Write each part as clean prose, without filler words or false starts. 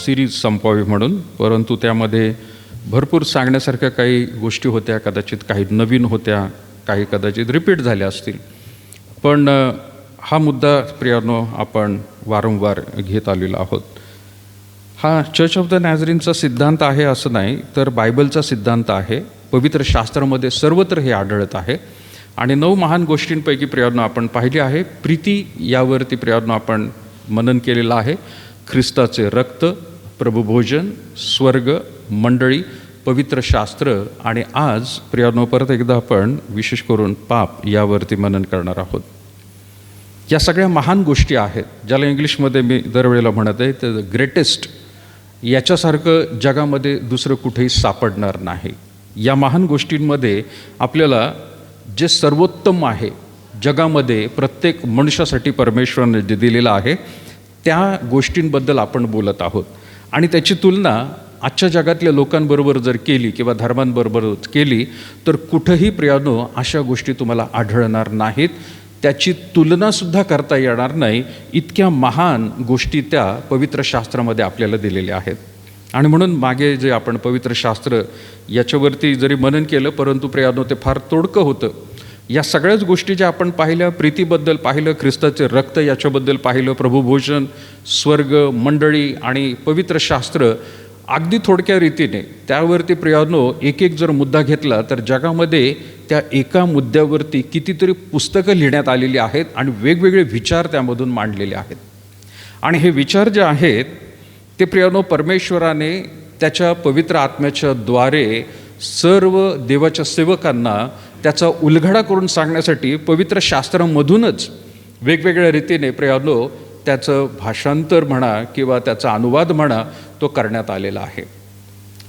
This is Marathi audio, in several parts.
सिरीज संपवावी म्हणून, परंतु त्यामध्ये भरपूर सांगण्यासारख्या काही गोष्टी होत्या, कदाचित काही नवीन होत्या, काही कदाचित रिपीट झाल्या असतील. पण हा मुद्दा प्रियानो आपण वारंवार घेत आलेलो आहोत. हा चर्च ऑफ द नॅझरीनचा सिद्धांत आहे असं नाही, तर बायबलचा सिद्धांत आहे. पवित्र शास्त्रामध्ये सर्वत्र हे आढळत आहे. आणि 9 महान गोष्टींपैकी प्रियानो आपण पाहिली आहे. प्रीती यावरती प्रियानो आपण मनन केलेलं आहे. ख्रिस्ताचे रक्त, प्रभुभोजन, स्वर्ग, मंडळी, पवित्र शास्त्र आणि आज प्रियानो परत एकदा आपण विशेष करून पाप यावरती मनन करणार आहोत. या सगळ्या महान गोष्टी आहेत, ज्याला इंग्लिशमध्ये मी दरवेळेला म्हणत आहे तर ग्रेटेस्ट, याच्यासारखं जगामध्ये दुसरं कुठेही सापडणार नाही. या महान गोष्टींमध्ये आपल्याला जे सर्वोत्तम आहे जगामध्ये प्रत्येक मनुष्यासाठी परमेश्वराने जे दिलेलं आहे त्या गोष्टींबद्दल आपण बोलत आहोत. आणि त्याची तुलना आजच्या जगातल्या लोकांबरोबर जर केली किंवा धर्मांबरोबर केली तर कुठंही प्रियानो अशा गोष्टी तुम्हाला आढळणार नाहीत. त्याची तुलनासुद्धा करता येणार नाही, इतक्या महान गोष्टी त्या पवित्र शास्त्रामध्ये आपल्याला दिलेल्या आहेत. आणि म्हणून मागे जे आपण पवित्र शास्त्र याच्यावरती जरी मनन केलं, परंतु प्रियानो ते फार तोडकं होतं. या सगळ्याच गोष्टी ज्या आपण पाहिल्या, प्रीतीबद्दल पाहिलं, ख्रिस्ताचे रक्त याच्याबद्दल पाहिलं, प्रभुभोजन, स्वर्ग, मंडळी आणि पवित्र शास्त्र, अगदी थोडक्या रीतीने त्यावरती प्रियानो एक एक जर मुद्दा घेतला तर जगामध्ये त्या एका मुद्द्यावरती कितीतरी पुस्तकं लिहिण्यात आलेली आहेत आणि वेगवेगळे विचार त्यामधून मांडलेले आहेत. आणि हे विचार जे आहेत ते प्रियानो परमेश्वराने त्याच्या पवित्र आत्म्याच्या द्वारे सर्व देवाच्या सेवकांना त्याचा उलगडा करून सांगण्यासाठी पवित्र शास्त्रामधूनच वेगवेगळ्या रीतीने प्रियानो त्याचं भाषांतर म्हणा किंवा त्याचा अनुवाद म्हणा तो करण्यात आलेला आहे.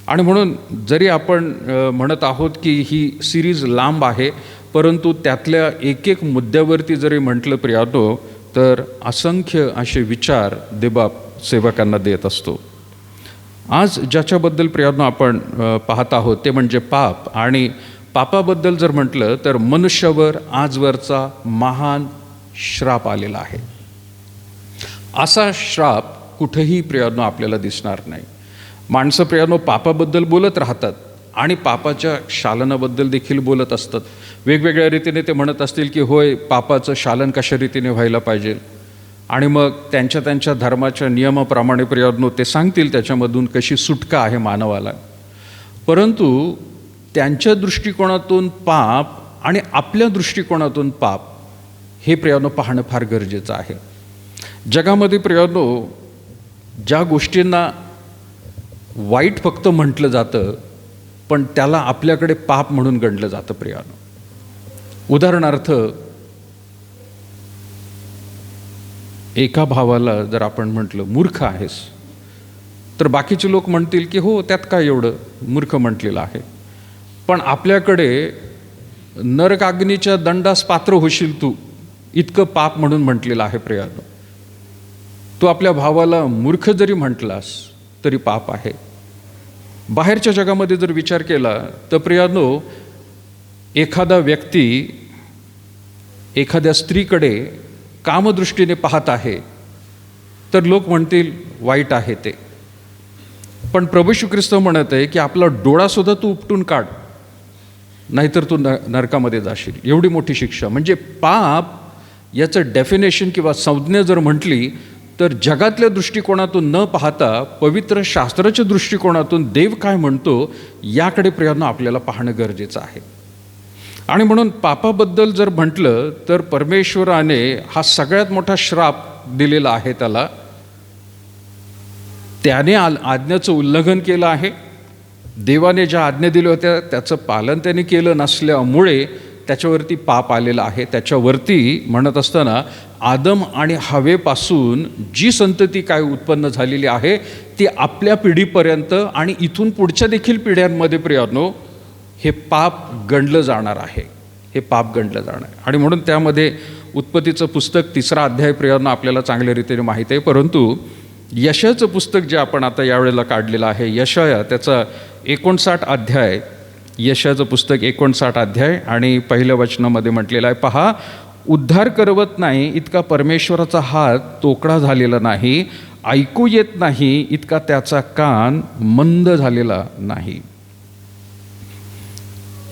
आणि म्हणून जरी आपण म्हणत आहोत की ही सिरीज लांब आहे, परंतु त्यातल्या एक एक मुद्द्यावरती जरी म्हटलं प्रियानो तर असंख्य असे विचार देवबाप सेवकांना देत असतो. आज ज्याच्याबद्दल प्रियानो आपण पाहत आहोत ते म्हणजे पाप. आणि पापाबद्दल जर म्हटलं तर मनुष्यावर आजवरचा महान श्राप आलेला आहे. असा श्राप कुठेही प्रियानो आपल्याला दिसणार नाही. माणसं प्रियानो पापाबद्दल बोलत राहतात आणि पापाच्या शालनाबद्दल देखील बोलत असतात. वेगवेगळ्या रीतीने ते म्हणत असतील की होय, पापाचं शालन कशा रीतीने व्हायला पाहिजे, आणि मग त्यांच्या त्यांच्या धर्माच्या नियमाप्रमाणे प्रियानो ते सांगतील त्याच्यामधून कशी सुटका आहे मानवाला. परंतु त्यांच्या दृष्टिकोनातून पाप आणि आपल्या दृष्टिकोनातून पाप हे प्रियानो पाहणं फार गरजेचं आहे. जगामध्ये प्रियानो ज्या गोष्टींना वाईट फक्त म्हटलं जातं पण त्याला आपल्याकडे पाप म्हणून गणलं जातं प्रियानो. उदाहरणार्थ, एका भावाला जर आपण म्हटलं मूर्ख आहेस तर बाकीचे लोक म्हणतील की हो, त्यात काय एवढं, मूर्ख म्हटलेलं आहे. पण आपल्याकडे नरकाग्नीच्या दंडास पात्र होशील तू, इतकं पाप म्हणून म्हटलेलं आहे प्रियानो. तू आपल्या भावाला मूर्ख जरी म्हटलास तरी पाप आहे. बाहेरच्या जगामध्ये जर विचार केला तर प्रियानो एखादा व्यक्ती एखाद्या स्त्रीकडे कामदृष्टीने पाहत आहे तर लोक म्हणतील वाईट आहे ते. पण प्रभू येशू ख्रिस्त म्हणत आहे की आपला डोळासुद्धा तू उपटून काढ, नाहीतर तू नरकामध्ये जाशील. एवढी मोठी शिक्षा. म्हणजे पाप याचं डेफिनेशन किंवा संज्ञा जर म्हटली तर जगातल्या दृष्टिकोनातून न पाहता पवित्र शास्त्राच्या दृष्टिकोनातून देव काय म्हणतो याकडे प्रियानो आपल्याला पाहणं गरजेचं आहे. आणि म्हणून पापाबद्दल जर म्हटलं तर परमेश्वराने हा सगळ्यात मोठा श्राप दिलेला आहे त्याला. त्याने आज्ञेचं उल्लंघन केलं आहे. देवाने ज्या आज्ञा दिल्या होत्या त्याचं पालन त्याने केलं नसल्यामुळे त्याच्यावरती पाप आलेलं आहे. त्याच्यावरती म्हणत असताना आदम आणि हवेपासून जी संतती काय उत्पन्न झालेली आहे ती आपल्या पिढीपर्यंत आणि इथून पुढच्या देखील पिढ्यांमध्ये प्रियानो हे पाप गणलं जाणार आहे. हे पाप गणलं जाणार आहे. आणि म्हणून त्यामध्ये उत्पत्तीचं पुस्तक 3रा अध्याय प्रियानो आपल्याला चांगल्या रीतीने माहीत आहे. परंतु यशाचं पुस्तक जे आपण आता यावेळेला काढलेलं आहे, यशाया, त्याचा 59 अध्याय, यशाचं पुस्तक 59 अध्याय आणि पहिल्या वचनामध्ये म्हटलेलं आहे, पहा, उद्धार करवत नाही इतका परमेश्वराचा हात तोकडा झालेला नाही ऐकू येत नाही इतका त्याचा कान मंद झालेला नाही.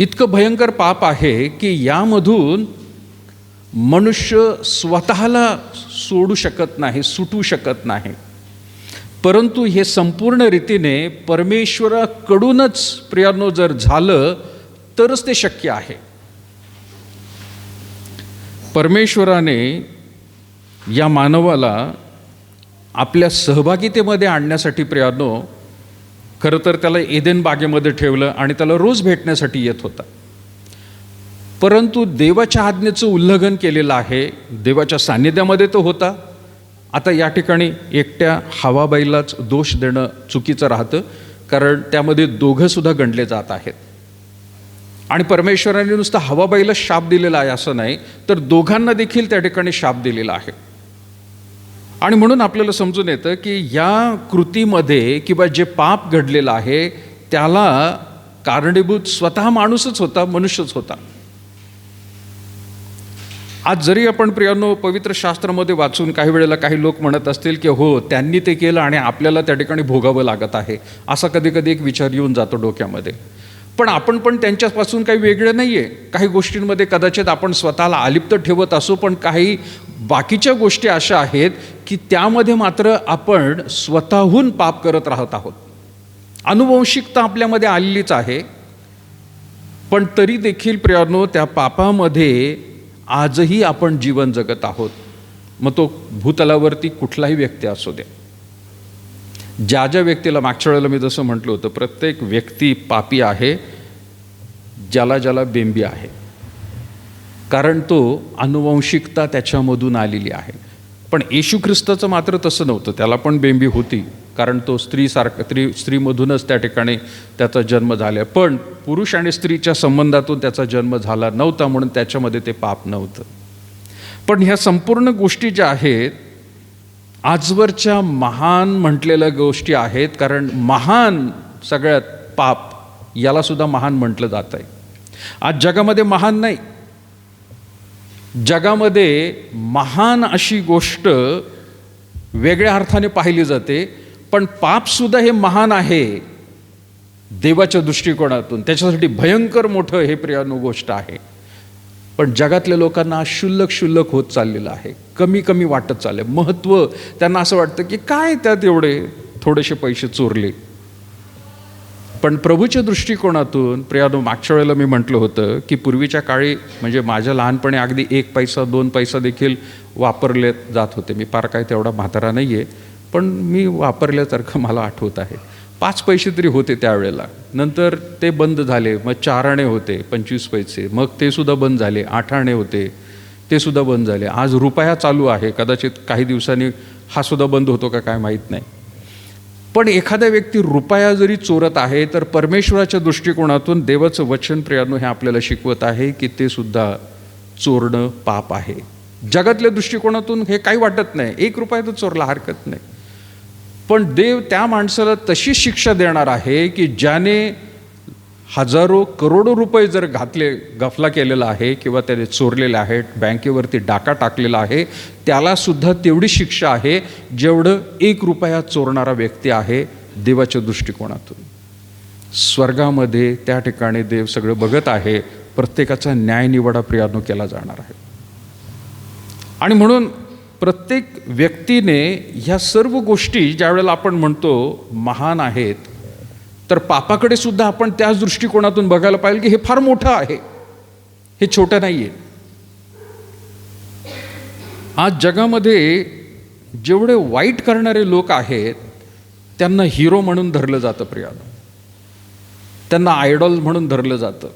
इतकं भयंकर पाप आहे की यामधून मनुष्य स्वतःला सोडू शकत नाही, सुटू शकत नाही. परंतु हे संपूर्ण रीतीने परमेश्वराकडूनच प्रियांनो जर झालं तरच ते शक्य आहे. परमेश्वराने या मानवाला आपल्या सहभागितेमध्ये आणण्यासाठी प्रियांनो खरं तर त्याला एदेन बागेमध्ये ठेवलं आणि त्याला रोज भेटण्यासाठी येत होता. परंतु देवाच्या आज्ञेचं उल्लंघन केलेलं आहे. देवाच्या सान्निध्यामध्ये तो होता. आता या ठिकाणी एकट्या हवाबाईलाच दोष देणं चुकीचं राहतं, कारण त्यामध्ये दोघंसुद्धा गणले जात आहेत. आणि परमेश्वराने नुसतं हवाबाईला शाप दिलेला आहे असं नाही, तर दोघांना देखील त्या ठिकाणी शाप दिलेला आहे. आणि म्हणून आपल्याला समजून येतं की या कृतीमध्ये किंवा जे पाप घडलेलं आहे त्याला कारणीभूत स्वतः माणूसच होता, मनुष्यच होता. आज जरी आपण प्रियांनो पवित्र शास्त्रामध्ये वाचून काही वेळेला काही लोक म्हणत असतील की हो त्यांनी ते केलं आणि आपल्याला त्या ठिकाणी भोगावं लागत आहे, असा कधी कधी एक विचार येऊन जातो डोक्यामध्ये. पण आपण पण त्यांच्यापासून काही वेगळे नाही आहे. काही गोष्टींमध्ये कदाचित आपण स्वतःला अलिप्त ठेवत असू, पण काही बाकीच्या गोष्टी अशा आहेत की त्यामध्ये मात्र आपण स्वतःहून पाप करत राहत आहोत. अनुवंशिकता आपल्यामध्ये आलेलीच आहे, पण तरी देखील प्रियांनो त्या पापामध्ये आजही आपण जीवन जगत आहोत. मग तो भूतलावरती कुठलाही व्यक्ती असू द्या. ज्या ज्या व्यक्तीला मागच्या वेळेला मी जसं म्हटलं होतं, प्रत्येक व्यक्ती पापी आहे, ज्याला ज्याला बेंबी आहे, कारण तो अनुवंशिकता त्याच्यामधून आलेली आहे. पण येशू ख्रिस्ताचं मात्र तसं नव्हतं. त्याला पण बेंबी होती, कारण तो स्त्रीमधूनच त्या ठिकाणी त्याचा जन्म झाला. पण पुरुष आणि स्त्रीच्या संबंधातून त्याचा जन्म झाला नव्हता, म्हणून त्याच्यामध्ये ते पाप नव्हतं. पण ह्या संपूर्ण गोष्टी ज्या आहेत आजवरच्या महान म्हटलेल्या गोष्टी आहेत, कारण महान सगळ्यात पाप याला सुद्धा महान म्हटलं जात आहे. आज जगामध्ये महान नाही, जगामध्ये महान अशी गोष्ट वेगळ्या अर्थाने पाहिली जाते. पण पापसुद्धा हे महान आहे देवाच्या दृष्टिकोनातून. त्याच्यासाठी भयंकर मोठं हे प्रियांनो गोष्ट आहे. पण जगातल्या लोकांना शुल्लक होत चाललेलं आहे, कमी कमी वाटत चाललं. महत्त्व त्यांना असं वाटतं की काय त्यात एवढे थोडेसे पैसे चोरले. पण प्रभूच्या दृष्टिकोनातून प्रियांनो मागच्या वेळेला मी म्हटलं होतं की पूर्वीच्या काळी म्हणजे माझ्या लहानपणी अगदी 1 पैसा 2 पैसा देखील वापरले जात होते. मी फार काय तेवढा म्हातारा नाही आहे, पण मी वापरल्यासारखं मला आठवत आहे. 5 पैसे तरी होते त्यावेळेला. नंतर ते बंद झाले. मग 4 आणे होते, 25 पैसे. मग ते सुद्धा बंद झाले. 8 आणे होते, ते सुद्धा बंद झाले. आज रुपया चालू आहे. कदाचित काही दिवसांनी हा सुद्धा बंद होतो का काय माहीत नाही. पण एखादा व्यक्ती रुपया जरी चोरत आहे तर परमेश्वराच्या दृष्टिकोनातून देवाचं वचन प्रियांनो हे आपल्याला शिकवत आहे की ते सुद्धा चोरणं पाप आहे. जगातल्या दृष्टिकोनातून हे काही वाटत नाही, 1 रुपया तर चोरला हरकत नाही. पण देव त्या माणसाला तशी शिक्षा देणार आहे की ज्याने हजारो करोडो रुपये जर गफला केलेला आहे किंवा त्याने चोरलेले आहेत, बँकेवरती डाका टाकलेला आहे, त्याला सुद्धा तेवढी शिक्षा आहे जेवढं 1 रुपया चोरणारा व्यक्ती आहे देवाच्या दृष्टिकोनातून. स्वर्गामध्ये त्या ठिकाणी देव सगळं बघत आहे. प्रत्येकाचा न्यायनिवाडा प्रियांनो केला जाणार आहे. आणि म्हणून प्रत्येक व्यक्तीने ह्या सर्व गोष्टी ज्या वेळेला आपण म्हणतो महान आहेत, तर पापाकडे सुद्धा आपण त्याच दृष्टिकोनातून बघायला पाहिजे की हे फार मोठं आहे, हे छोटं नाही आहे. आज जगामध्ये जेवढे वाईट करणारे लोक आहेत त्यांना हिरो म्हणून धरलं जातं प्रियांनो, त्यांना आयडॉल म्हणून धरलं जातं.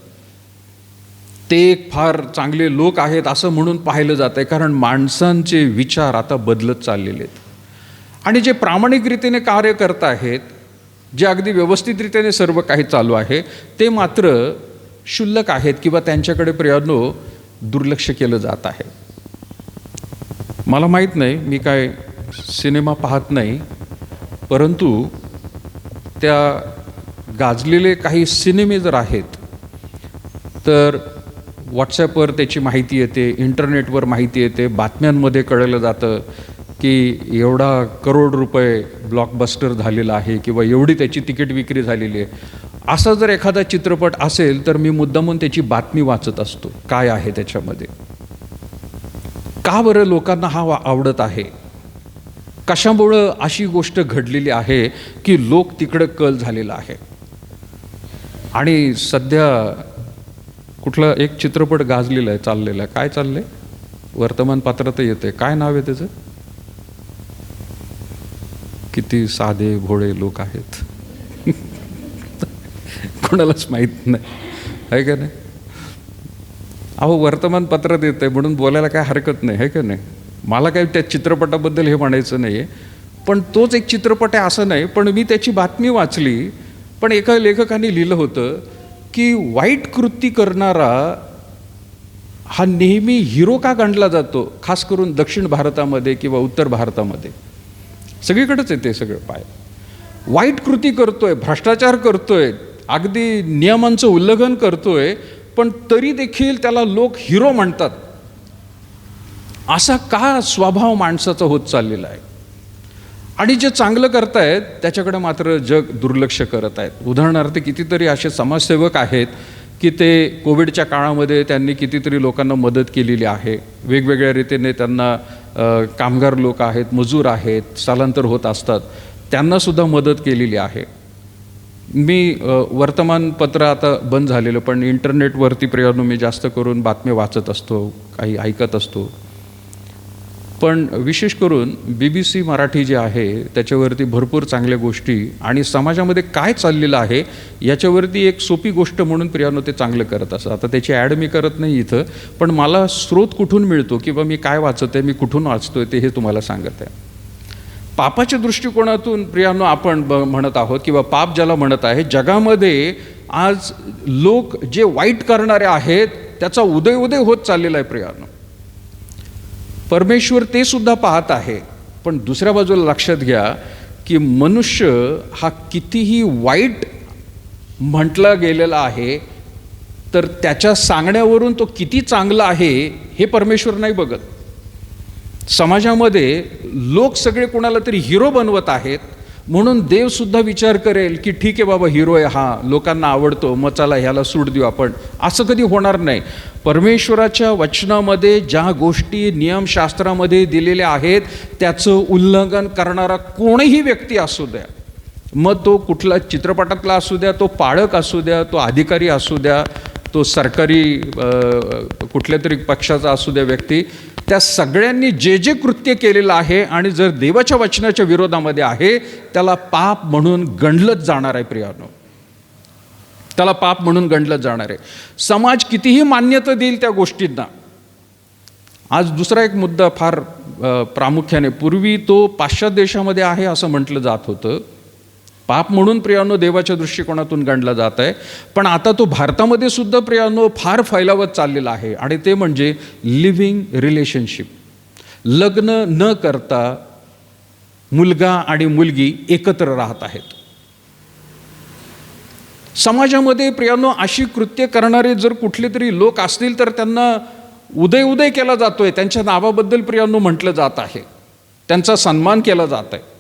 ते एक फार चांगले लोक आहेत असं म्हणून पाहिलं जातं आहे, कारण माणसांचे विचार आता बदलत चाललेले आहेत. आणि जे प्रामाणिक रीतीने कार्य करत आहेत, जे अगदी व्यवस्थितरित्याने सर्व काही चालू आहे, ते मात्र क्षुल्लक आहेत किंवा त्यांच्याकडे प्रियांनो दुर्लक्ष केलं जात आहे. मला माहीत नाही, मी काय सिनेमा पाहत नाही, परंतु त्या गाजलेले काही सिनेमे जर आहेत तर व्हॉट्सॲपवर त्याची माहिती येते, इंटरनेटवर माहिती येते, बातम्यांमध्ये कळलं जातं की एवढा करोड रुपये ब्लॉकबस्टर झालेला आहे किंवा एवढी त्याची तिकीट विक्री झालेली आहे. असा जर एखादा चित्रपट असेल तर मी मुद्दामून त्याची बातमी वाचत असतो, काय आहे त्याच्यामध्ये, का बरं लोकांना हा आवडत आहे, कशामुळं अशी गोष्ट घडलेली आहे की लोक तिकडं कल झालेला आहे. आणि सध्या कुठला एक चित्रपट गाजलेला आहे, चाललेला आहे, काय चाललंय, वर्तमानपत्रात येते, काय नाव आहे त्याचं, किती साधे भोळे लोक आहेत कोणालाच माहीत नाही आहे का नाही. अहो वर्तमानपत्रात येते म्हणून बोलायला काय हरकत नाही आहे का नाही. मला काही त्या चित्रपटाबद्दल हे म्हणायचं नाही आहे, पण तोच एक चित्रपट आहे असं नाही. पण मी त्याची बातमी वाचली, पण एका लेखकाने लिहिलं होतं की वाईट कृती करणारा हा नेहमी हिरो का गणला जातो, खास करून दक्षिण भारतामध्ये किंवा उत्तर भारतामध्ये, सगळीकडेच येते सगळं. पाय वाईट कृती करतोय, भ्रष्टाचार करतोय, अगदी नियमांचं उल्लंघन करतोय, पण तरी देखील त्याला लोक हिरो म्हणतात. असा का स्वभाव माणसाचा होत चाललेला आहे. आणि जे चांगलं करतायत त्याच्याकडे मात्र जग दुर्लक्ष करत आहेत. उदाहरणार्थ कितीतरी असे समाजसेवक आहेत की ते कोविडच्या काळामध्ये त्यांनी कितीतरी लोकांना मदत केलेली आहे. वेगवेगळ्या रीतीने त्यांना कामगार लोक आहेत, मजूर आहेत, स्थलांतर होत असतात, त्यांनासुद्धा मदत केलेली आहे. मी वर्तमानपत्र आता बंद झालेलं, पण इंटरनेटवरती प्रियानो मी जास्त करून बातम्या वाचत असतो, काही ऐकत असतो. पण विशेष करून BBC मराठी जे आहे त्याच्यावरती भरपूर चांगल्या गोष्टी आणि समाजामध्ये काय चाललेलं आहे याच्यावरती एक सोपी गोष्ट म्हणून प्रियानो ते चांगलं करत असतं. आता त्याची ॲड मी करत नाही इथं, पण मला स्रोत कुठून मिळतो किंवा मी काय वाचत आहे, मी कुठून वाचतोय ते हे तुम्हाला सांगत आहे. पापाच्या दृष्टिकोनातून प्रियानो आपण म्हणत आहोत किंवा पाप ज्याला म्हणत आहे, जगामध्ये आज लोक जे वाईट करणारे आहेत त्याचा उदय होत चाललेला आहे प्रियानो. परमेश्वर ते सुद्धा पाहत आहे. पण दुसऱ्या बाजूला लक्षात घ्या की मनुष्य हा कितीही वाईट म्हटला गेलेला आहे तर त्याच्या सांगण्यावरून तो किती चांगला आहे हे परमेश्वर नाही बघत. समाजामध्ये लोक सगळे कोणाला तरी हिरो बनवत आहेत, म्हणून देवसुद्धा विचार करेल की ठीक आहे बाबा, हिरो आहे हा, लोकांना आवडतो, मग चला ह्याला सूट देऊ आपण. असं कधी होणार नाही. परमेश्वराच्या वचनामध्ये ज्या गोष्टी नियमशास्त्रामध्ये दिलेल्या आहेत त्याचं उल्लंघन करणारा कोणीही व्यक्ती असू द्या, मग तो कुठला चित्रपटातला असू द्या, तो पाळक असू द्या, तो अधिकारी असू द्या, तो सरकारी कुठल्या तरी पक्षाचा असू द्या व्यक्ती, त्या सगळ्यांनी जे जे कृत्य केलेलं आहे आणि जर देवाच्या वचनाच्या विरोधामध्ये आहे त्याला पाप म्हणून गणलंच जाणार आहे प्रियानो, त्याला पाप म्हणून गणलं जाणार आहे. समाज कितीही मान्यता देईल त्या गोष्टींना. आज दुसरा एक मुद्दा फार प्रामुख्याने, पूर्वी तो पाश्चात्य देशामध्ये आहे असं म्हटलं जात होतं, पाप म्हणून प्रियानो देवाच्या दृष्टिकोनातून गणला जात आहे, पण आता तो भारतामध्ये सुद्धा प्रियानो फार फैलावत चाललेला आहे. आणि ते म्हणजे लिव्हिंग रिलेशनशिप. लग्न न करता मुलगा आणि मुलगी एकत्र राहत आहेत. समाजामध्ये प्रियानो अशी कृत्य करणारे जर कुठले तरी लोक असतील तर त्यांना उदय केला जातोय, त्यांच्या नावाबद्दल प्रियानो म्हटलं जात आहे, त्यांचा सन्मान केला जात आहे.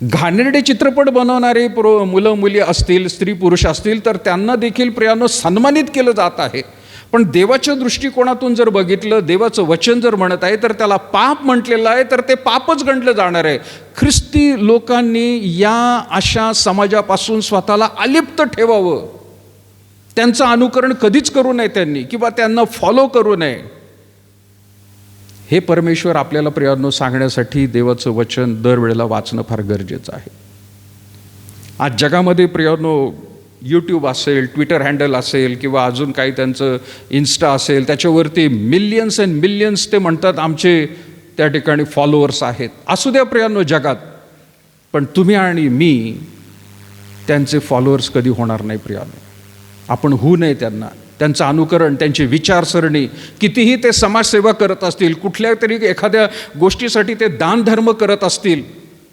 घाणेरडे चित्रपट बनवणारे मुलं मुली असतील, स्त्री पुरुष असतील तर त्यांना देखील प्रियानो सन्मानित केलं जात आहे. पण देवाच्या दृष्टिकोनातून जर बघितलं, देवाचं वचन जर म्हणत आहे तर त्याला पाप म्हटलेलं आहे, तर ते पापच गणलं जाणार आहे. ख्रिस्ती लोकांनी या अशा समाजापासून स्वतःला अलिप्त ठेवावं. त्यांचं अनुकरण कधीच करू नये त्यांनी, किंवा त्यांना फॉलो करू नये. हे परमेश्वर आपल्याला प्रियानो सांगण्यासाठी देवाचं वचन दरवेळेला वाचणं फार गरजेचं आहे. आज जगामध्ये प्रियानो यूट्यूब असेल, ट्विटर हँडल असेल किंवा अजून काही त्यांचं इन्स्टा असेल, त्याच्यावरती मिलियन्स अँड मिलियन्स ते म्हणतात आमचे त्या ठिकाणी फॉलोअर्स आहेत. असू द्या प्रियानो जगात, पण तुम्ही आणि मी त्यांचे फॉलोअर्स कधी होणार नाही प्रियानो. आपण होऊ नये त्यांना, त्यांचं अनुकरण, त्यांची विचारसरणी. कितीही ते समाजसेवा करत असतील, कुठल्या तरी एखाद्या गोष्टीसाठी ते दानधर्म करत असतील,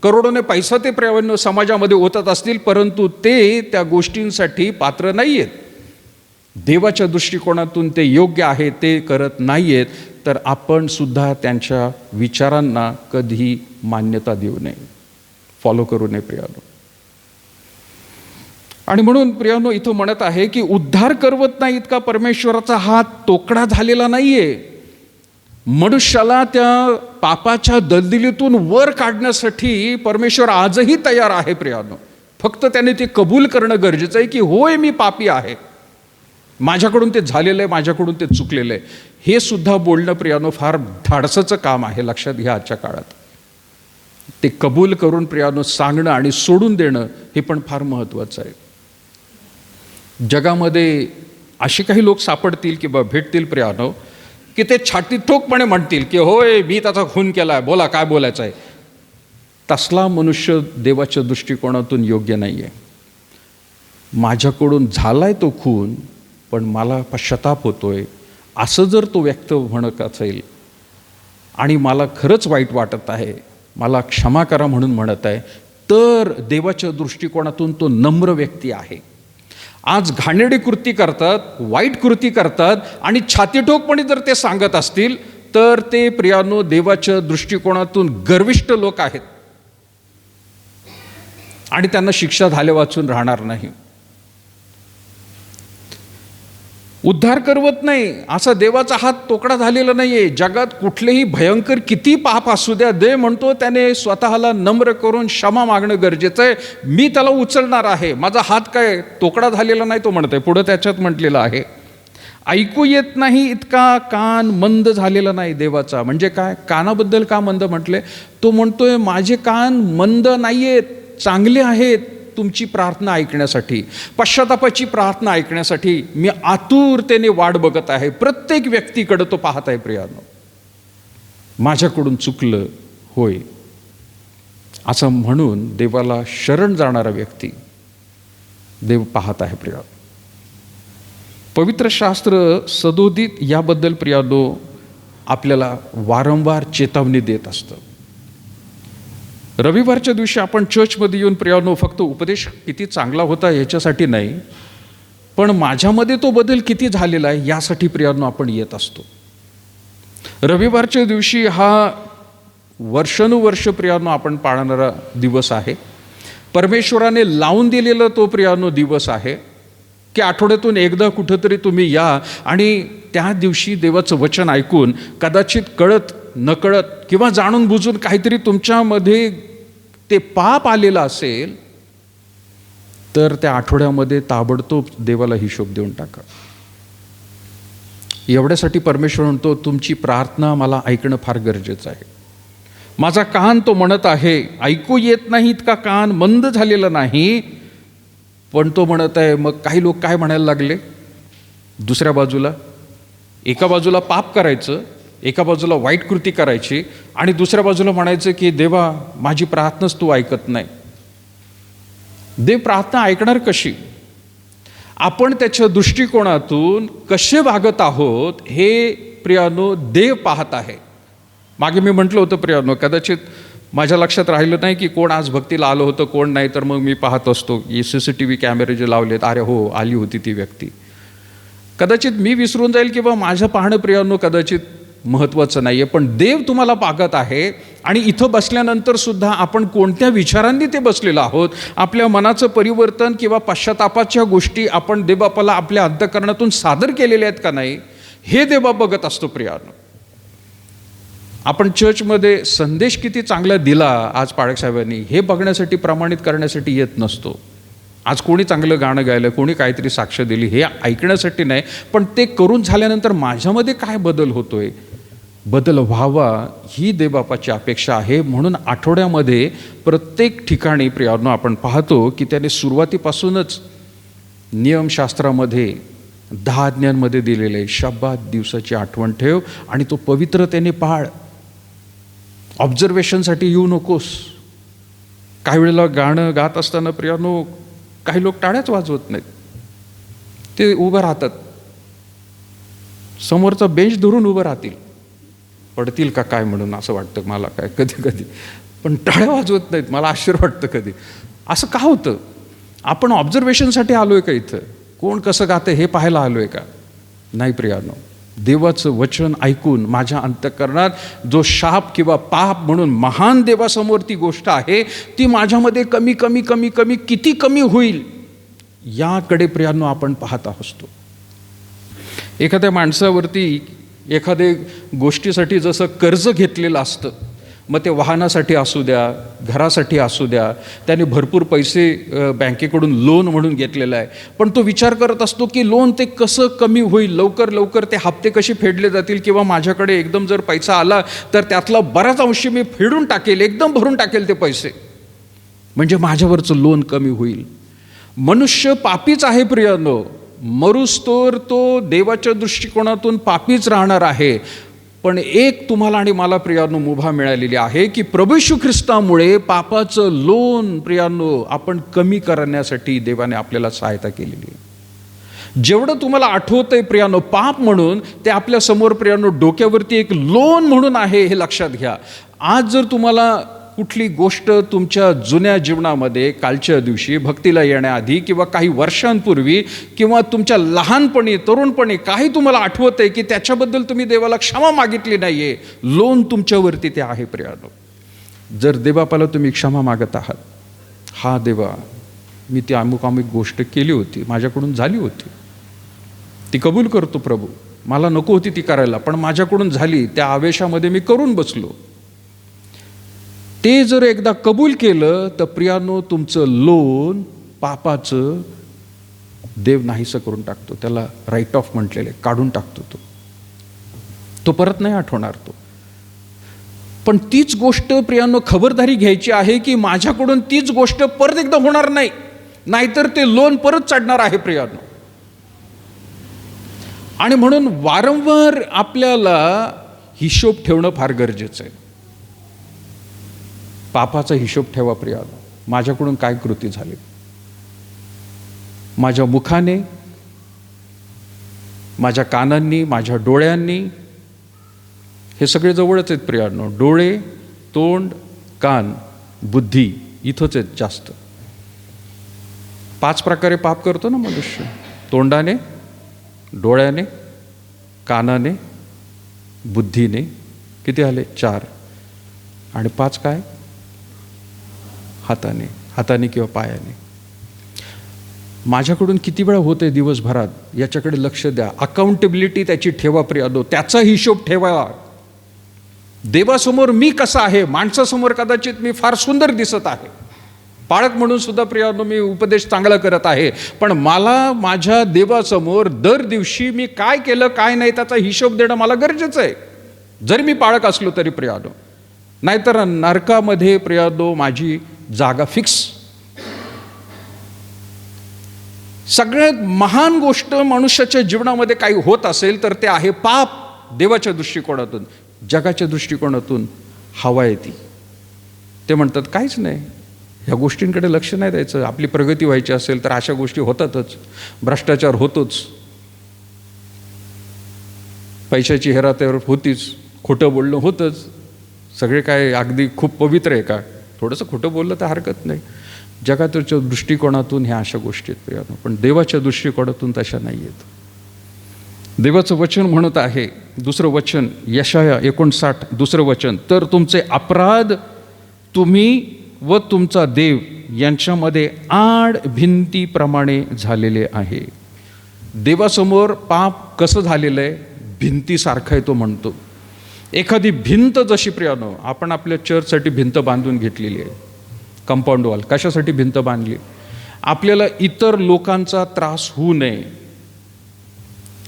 करोडोने पैसा ते प्रियानो समाजामध्ये ओतत असतील, परंतु ते त्या गोष्टींसाठी पात्र नाही आहेत. देवाच्या दृष्टिकोनातून ते योग्य आहे ते करत नाही आहेत. तर आपण सुद्धा त्यांच्या विचारांना कधीही मान्यता देऊ नये, फॉलो करू नये प्रियानो. आणि म्हणून प्रियानो इथं म्हणत आहे की उद्धार करवत नाही इतका परमेश्वराचा हात तोकडा झालेला नाहीये. मनुष्याला त्या पापाच्या दलदलीतून वर काढण्यासाठी परमेश्वर आजही तयार आहे प्रियानो. फक्त त्याने ते कबूल करणं गरजेचं आहे की होय मी पापी आहे, माझ्याकडून ते झालेलं आहे, माझ्याकडून ते चुकलेलं आहे. हे सुद्धा बोलणं प्रियानो फार धाडसाचं काम आहे, लक्षात घ्या. आजच्या काळात ते कबूल करून प्रियानो सांगणं आणि सोडून देणं हे पण फार महत्त्वाचं आहे. जगामध्ये असे काही लोक सापडतील किंवा भेटतील प्रियानो की ते छाती ठोकपणे म्हणतील की होय मी त्याचा खून केला आहे, बोला काय बोलायचं आहे. तसला मनुष्य देवाच्या दृष्टिकोनातून योग्य नाही आहे. माझ्याकडून झालाय तो खून, पण मला पश्चाताप होतोय असं जर तो व्यक्त म्हणत असेल आणि मला खरंच वाईट वाटत आहे, मला क्षमा करा म्हणून म्हणत आहे, तर देवाच्या दृष्टिकोनातून तो नम्र व्यक्ती आहे. आज घाणेरडी कृती करतात, वाईट कृती करतात आणि छातीठोकपणे जर ते सांगत असतील तर ते प्रियानो देवाच्या दृष्टिकोनातून गर्विष्ठ लोक आहेत आणि त्यांना शिक्षा झाल्या वाचून राहणार नाही. उद्धार करवत नाही असा देवाचा हात तोकडा झालेला नाहीये. जगात कुठलेही भयंकर किती पाप असू द्या, देव म्हणतो त्याने स्वतःला नम्र करून क्षमा मागणं गरजेचं आहे. मी त्याला उचलणार आहे, माझा हात काय तोकडा झालेला नाही तो म्हणतोय. पुढं त्याच्यात म्हटलेलं आहे ऐकू येत नाही इतका कान मंद झालेला नाही देवाचा. म्हणजे काय, कानाबद्दल का मंद म्हटले? तो म्हणतोय माझे कान मंद नाहीयेत, चांगले आहेत तुमची प्रार्थना ऐकण्यासाठी, पश्चातापाची प्रार्थना ऐकण्यासाठी. मी आतुरतेने वाट बघत आहे. प्रत्येक व्यक्तीकडे तो पाहत आहे प्रियानो. माझ्याकडून चुकलं होय असं म्हणून देवाला शरण जाणारा व्यक्ती देव पाहत आहे प्रियानो. पवित्र शास्त्र सदोदित याबद्दल प्रियानो आपल्याला वारंवार चेतावणी देत असतं. रविवारच्या दिवशी आपण चर्चमध्ये येऊन प्रियानो फक्त उपदेश किती चांगला होता याच्यासाठी नाही, पण माझ्यामध्ये तो बदल किती झालेला आहे यासाठी प्रियानो आपण येत असतो. रविवारच्या दिवशी हा वर्षानुवर्ष प्रियानो आपण पाळणारा दिवस आहे. परमेश्वराने लावून दिलेला तो प्रियानो दिवस आहे की आठवड्यातून एकदा कुठंतरी तुम्ही या आणि त्या दिवशी देवाचं वचन ऐकून कदाचित कळत नकळत किंवा जाणून बुजून काहीतरी तुमच्यामध्ये ते पाप आलेलं असेल तर त्या आठवड्यामध्ये ताबडतोब देवाला हिशोब देऊन टाका. एवढ्यासाठी परमेश्वर म्हणतो तुमची प्रार्थना मला ऐकणं फार गरजेचं आहे. माझा कान तो म्हणत आहे, ऐकू येत नाही इतका कान मंद झालेला नाही, पण तो म्हणत आहे. मग काही लोक काय म्हणायला लागले दुसऱ्या बाजूला, एका बाजूला पाप करायचं, एका बाजूला वाईट कृती करायची आणि दुसऱ्या बाजूला म्हणायचं की देवा माझी प्रार्थनाच तू ऐकत नाही. देव प्रार्थना ऐकणार कशी? आपण त्याच्या दृष्टिकोनातून कसे वागत आहोत हे प्रियानो देव पाहत आहे. मागे मी म्हटलं होतं प्रियानो, कदाचित माझ्या लक्षात राहिलं नाही की कोण आज भक्तीला आलं होतं कोण नाही, तर मग मी पाहत असतो की CCTV कॅमेरे जे लावलेत, अरे हो आली होती ती व्यक्ती. कदाचित मी विसरून जाईल किंवा माझं पाहणं प्रियानो कदाचित महत्त्वाचं नाही आहे, पण देव तुम्हाला पाहत आहे. आणि इथं बसल्यानंतर सुद्धा आपण कोणत्या विचारांनी ते बसलेलो आहोत, आपल्या मनाचं परिवर्तन किंवा पश्चातापाच्या गोष्टी आपण देवबापाला आपल्या अंतःकरणातून सादर केलेल्या आहेत का नाही, हे देवबाप बघत असतो प्रियानो. आपण चर्चमध्ये संदेश किती चांगला दिला आज पाळक साहेबांनी हे बघण्यासाठी, प्रमाणित करण्यासाठी येत नसतो. आज कोणी चांगलं गाणं गायलं, कोणी काहीतरी साक्ष दिली हे ऐकण्यासाठी नाही, पण ते करून झाल्यानंतर माझ्यामध्ये काय बदल होतोय, बदल व्हावा ही देवबापाची अपेक्षा आहे. म्हणून आठवड्यामध्ये प्रत्येक ठिकाणी प्रियानो आपण पाहतो की त्याने सुरुवातीपासूनच नियमशास्त्रामध्ये 10 आज्ञांमध्ये दिलेले आहे, शब्बात दिवसाची आठवण ठेव आणि तो पवित्रतेने पाळ. ऑब्झर्वेशनसाठी येऊ नकोस. काही वेळेला गाणं गात असताना प्रियानो काही लोक टाळ्याच वाजवत नाहीत, ते उभं राहतात, समोरचा बेंच धरून उभं राहतील, पडतील का काय म्हणून असं वाटतं मला काय कधी कधी, पण टाळ्या वाजवत नाहीत. मला आश्चर्य वाटतं कधी असं का होतं. आपण ऑब्झर्वेशनसाठी आलोय का इथं, कोण कसं गातं हे पाहायला आलोय का? नाही प्रियानो. देवाचं वचन ऐकून माझ्या अंतःकरणात जो शाप किंवा पाप म्हणून महान देवासमोर ती गोष्ट आहे, ती माझ्यामध्ये कमी कमी कमी कमी किती कमी होईल याकडे प्रियांनो आपण पाहत असतो. एखाद्या माणसावरती एखाद्या गोष्टीसाठी जसं कर्ज घेतलेलं असतं, मग ते वाहनासाठी असू द्या, घरासाठी असू द्या, त्याने भरपूर पैसे बँकेकडून लोन म्हणून घेतलेलं आहे, पण तो विचार करत असतो की लोन ते कसं कमी होईल, लवकर लवकर ते हप्ते कसे फेडले जातील, किंवा माझ्याकडे एकदम जर पैसा आला तर त्यातला बराच अंश मी फेडून टाकेल, एकदम भरून टाकेल ते पैसे, म्हणजे माझ्यावरचं लोन कमी होईल. मनुष्य पापीच आहे प्रियांनो, मरुस्तोर तो देवाच्या दृष्टिकोनातून पापीच राहणार आहे. पण एक तुम्हाला आणि मला प्रियांनो मुभा मिळालेली आहे की प्रभू येशू ख्रिस्तामुळे पापाचं लोन प्रियांनो आपण कमी करण्यासाठी देवाने आपल्याला सहायता केलेली आहे. जेवढं तुम्हाला आठवतंय प्रियांनो पाप म्हणून ते आपल्या समोर प्रियांनो डोक्यावरती एक लोन म्हणून आहे, हे लक्षात घ्या. आज जर तुम्हाला कुठली गोष्ट तुमच्या जुन्या जीवनामध्ये कालच्या दिवशी भक्तीला येण्याआधी किंवा काही वर्षांपूर्वी किंवा तुमच्या लहानपणी तरुणपणी काही तुम्हाला आठवत आहे की त्याच्याबद्दल तुम्ही देवाला क्षमा मागितली नाही आहे, लोन तुमच्यावरती ते आहे प्रियांनो. जर देवापाला तुम्ही क्षमा मागत आहात, हा देवा मी ती अमुक गोष्ट केली होती, माझ्याकडून झाली होती, ती कबूल करतो प्रभू, मला नको होती ती करायला पण माझ्याकडून झाली, त्या आवेशामध्ये मी करून बसलो, ते जर एकदा कबूल केलं तर प्रियांनो तुमचं लोन पापाचं देव नाहीसं करून टाकतो. त्याला राईट ऑफ म्हटलेले काढून टाकतो. तो परत नाही आठवणार तो. पण तीच गोष्ट प्रियांनो खबरदारी घ्यायची आहे की माझ्याकडून तीच गोष्ट परत एकदा होणार नाही, नाहीतर ते लोन परत चढणार आहे प्रियांनो. आणि म्हणून वारंवार आपल्याला हिशोब ठेवणं फार गरजेचं आहे. पापाचा हिशोब ठेवा प्रियांनो. माझ्याकडून काय कृती झाली, माझ्या मुखाने, माझ्या कानांनी, माझ्या डोळ्यांनी, हे सगळे जवळच आहेत प्रियांनो. डोळे, तोंड, कान, बुद्धी इथंच आहेत जास्त. 5 प्रकारे पाप करतो ना मनुष्य, तोंडाने, डोळ्याने, कानाने, बुद्धीने, किती आले 4, आणि 5 काय, हाताने किंवा पायाने. माझ्याकडून किती वेळा होते दिवसभरात, याच्याकडे लक्ष द्या. अकाउंटेबिलिटी त्याची ठेवा प्रियांनो, त्याचा हिशोब ठेवा. देवासमोर मी कसा आहे, माणसासमोर कदाचित मी फार सुंदर दिसत आहे, पाळक म्हणून सुद्धा प्रियांनो मी उपदेश चांगला करत आहे, पण मला माझ्या देवासमोर दर दिवशी मी काय केलं काय नाही त्याचा हिशोब देणं मला गरजेचं आहे, जरी मी पाळक असलो तरी प्रियांनो. नाहीतर नरकामध्ये प्रियांनो माझी जागा फिक्स. सगळ्यात महान गोष्ट मनुष्याच्या जीवनामध्ये काही होत असेल तर ते आहे पाप. देवाच्या दृष्टिकोनातून, जगाच्या दृष्टिकोनातून हवा येते. ते म्हणतात काहीच नाही, ह्या गोष्टींकडे लक्ष नाही द्यायचं. आपली प्रगती व्हायची असेल तर अशा गोष्टी होतातच, भ्रष्टाचार होतोच, पैशाची हेराफेर होतीच, खोटं बोलणं होतंच. सगळे काय अगदी खूप पवित्र आहे का? थोडंसं खोटं बोललं तर हरकत नाही. जगाच्या दृष्टिकोनातून ह्या अशा गोष्टी आहेत प्रियांनो, पण देवाच्या दृष्टिकोनातून तशा नाही आहेत. देवाचं वचन म्हणत आहे, दुसरं वचन यशाया 59 दुसरं वचन, तर तुमचे अपराध तुम्ही व तुमचा देव यांच्यामध्ये आड भिंतीप्रमाणे झालेले आहे. देवासमोर पाप कसं झालेलं आहे, भिंतीसारखं आहे तो म्हणतो. एखादी भिंत जशी प्रियांनो, आपण आपल्या चर्चसाठी भिंत बांधून घेतलेली आहे, कंपाऊंड वॉल. कशासाठी भिंत बांधली? आपल्याला इतर लोकांचा त्रास होऊ नये.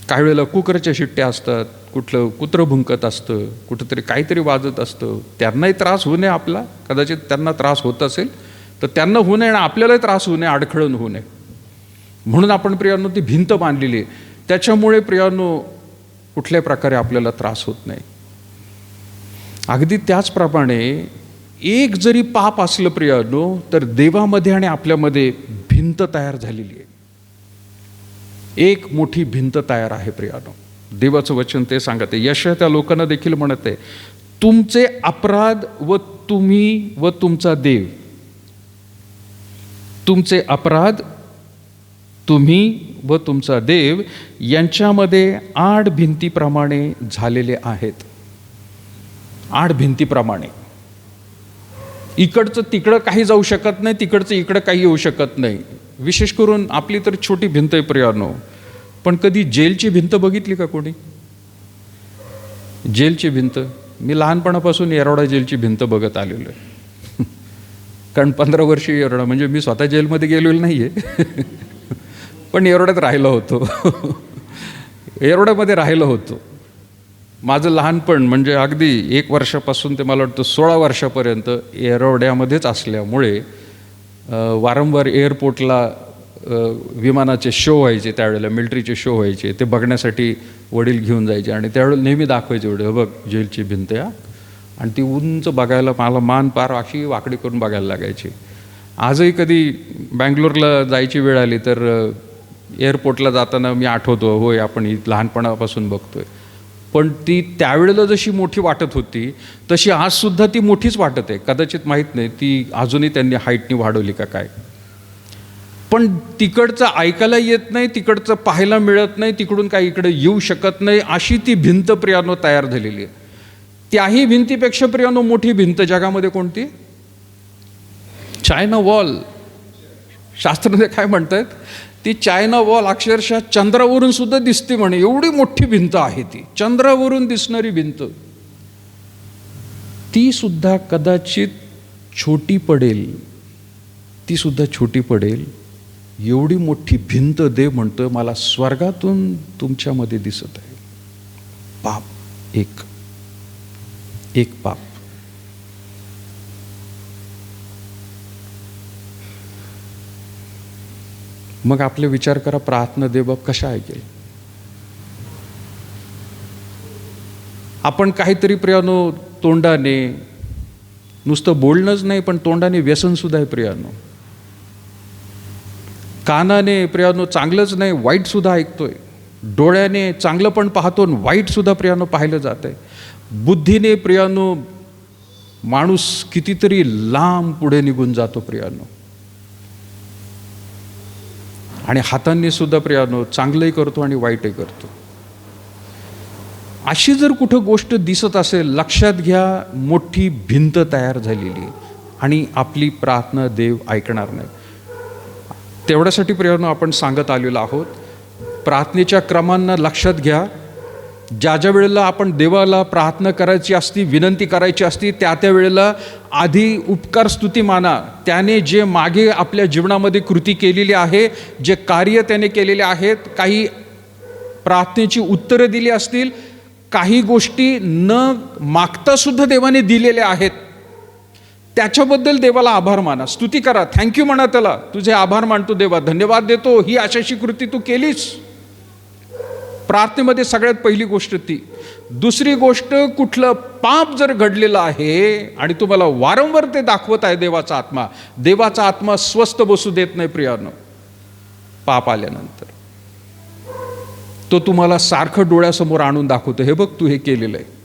काही वेळेला कुकरच्या शिट्ट्या असतात, कुठलं कुत्रं भुंकत असतं, कुठंतरी काहीतरी वाजत असतं, त्यांनाही त्रास होऊ नये आपला. कदाचित त्यांना त्रास होत असेल तर त्यांना होऊ नये आणि आपल्यालाही त्रास होऊ नये, अडखळण होऊ नये, म्हणून आपण प्रियांनो ती भिंत बांधलेली आहे. त्याच्यामुळे प्रियांनो कुठल्या प्रकारे आपल्याला त्रास होत नाही. अगदी त्याचप्रमाणे एक जरी पाप असलं प्रियांनो तर देवामध्ये आणि आपल्यामध्ये भिंत तयार झालेली आहे. एक मोठी भिंत तयार आहे प्रियांनो. देवाचं वचन ते सांगत आहे. यशाया त्या लोकांना देखील म्हणत आहे, तुमचे अपराध व तुम्ही व तुमचा देव, तुमचे अपराध तुम्ही व तुमचा देव यांच्यामध्ये आड भिंतीप्रमाणे झालेले आहेत. आड भिंतीप्रमाणे. इकडचं तिकडं काही जाऊ शकत नाही, तिकडचं इकडं काही येऊ शकत नाही. विशेष करून आपली तर छोटी भिंत आहे प्रियानो, पण कधी जेलची भिंत बघितली का कोणी? जेलची भिंत मी लहानपणापासून येरवडा जेलची भिंत बघत आलेलो आहे. कारण 15 वर्ष येरवडा, म्हणजे मी स्वतः जेलमध्ये गेलेलो नाही आहे, पण येरवड्यात राहिलो होतो. येरवड्यामध्ये राहिलो होतो. माझं लहानपण म्हणजे अगदी 1 वर्षापासून ते मला वाटतं 16 वर्षापर्यंत येरवड्यामध्येच असल्यामुळे वारंवार एअरपोर्टला विमानाचे शो व्हायचे, त्यावेळेला मिलिटरीचे शो व्हायचे, ते बघण्यासाठी वडील घेऊन जायचे आणि त्यावेळेला नेहमी दाखवायचे वडील, बघ जेलची भिंत आहे. आणि ती उंच बघायला मला मान पार अशी वाकडी करून बघायला लागायची. आजही कधी बँगलोरला जायची वेळ आली तर एअरपोर्टला जाताना मी आठवतो, होय आपण ही लहानपणापासून बघतोय. पण ती त्यावेळेला जशी मोठी वाटत होती तशी आजसुद्धा ती मोठीच वाटत आहे. कदाचित माहीत नाही ती अजूनही त्यांनी हाईटनी वाढवली का काय. पण तिकडचं ऐकायला येत नाही, तिकडचं पाहायला मिळत नाही, तिकडून काही इकडे येऊ शकत नाही, अशी ती भिंत प्रियानो तयार झालेली आहे. त्याही भिंतीपेक्षा प्रियानो मोठी भिंत जगामध्ये कोणती? China wall. शास्त्रज्ञ काय म्हणतात, ती चायना वॉल अक्षरशः चंद्रावरून सुद्धा दिसते म्हणे, एवढी मोठी भिंत आहे ती. चंद्रावरून दिसणारी भिंत ती सुद्धा कदाचित छोटी पडेल, ती सुद्धा छोटी पडेल. एवढी मोठी भिंत देव म्हणतोय मला स्वर्गातून तुमच्यामध्ये दिसत आहे. पाप एक पाप. मग आपले विचार करा, प्रार्थना देव कशा ऐकेल? आपण काहीतरी प्रियानो तोंडाने, नुसतं बोलणंच नाही पण तोंडाने व्यसन सुद्धा आहे प्रियानो. कानाने प्रियानो चांगलंच नाही वाईट सुद्धा ऐकतोय. डोळ्याने चांगलं पण पाहतो, वाईट सुद्धा प्रियानो पाहिलं जात आहे. बुद्धीने प्रियानो माणूस कितीतरी लांब पुढे निघून जातो प्रियानो. आणि हातांनी सुद्धा प्रियानो चांगलंही करतो आणि वाईटही करतो. अशी जर कुठं गोष्ट दिसत असेल, लक्षात घ्या मोठी भिंत तयार झालेली आणि आपली प्रार्थना देव ऐकणार नाही. तेवढ्यासाठी प्रियानो आपण सांगत आलेलो आहोत, प्रार्थनेच्या क्रमांना लक्षात घ्या. ज्या ज्या वेळेला आपण देवाला प्रार्थना करायची असती, विनंती करायची असती, त्या वेळेला आधी उपकार स्तुती माना. त्याने जे मागे आपल्या जीवनामध्ये कृती केलेली आहे, जे कार्य त्याने केलेले आहेत, काही प्रार्थनेची उत्तरं दिली असतील, काही गोष्टी न मागता सुद्धा देवाने दिलेल्या आहेत, त्याच्याबद्दल देवाला आभार माना, स्तुती करा, थँक्यू म्हणा त्याला. तुझे आभार मानतो देवा, धन्यवाद देतो, ही अशाशी कृती तू केलीस. प्रार्थनेमध्ये सगळ्यात पहिली गोष्ट ती. दुसरी गोष्ट, कुठलं पाप जर घडलेलं आहे आणि तुम्हाला वारंवार ते दाखवत आहे देवाचा आत्मा स्वस्थ बसू देत नाही प्रियानो. पाप आल्यानंतर तो तुम्हाला सारखं डोळ्यासमोर आणून दाखवतो, हे बघ तू हे केलेलं आहे.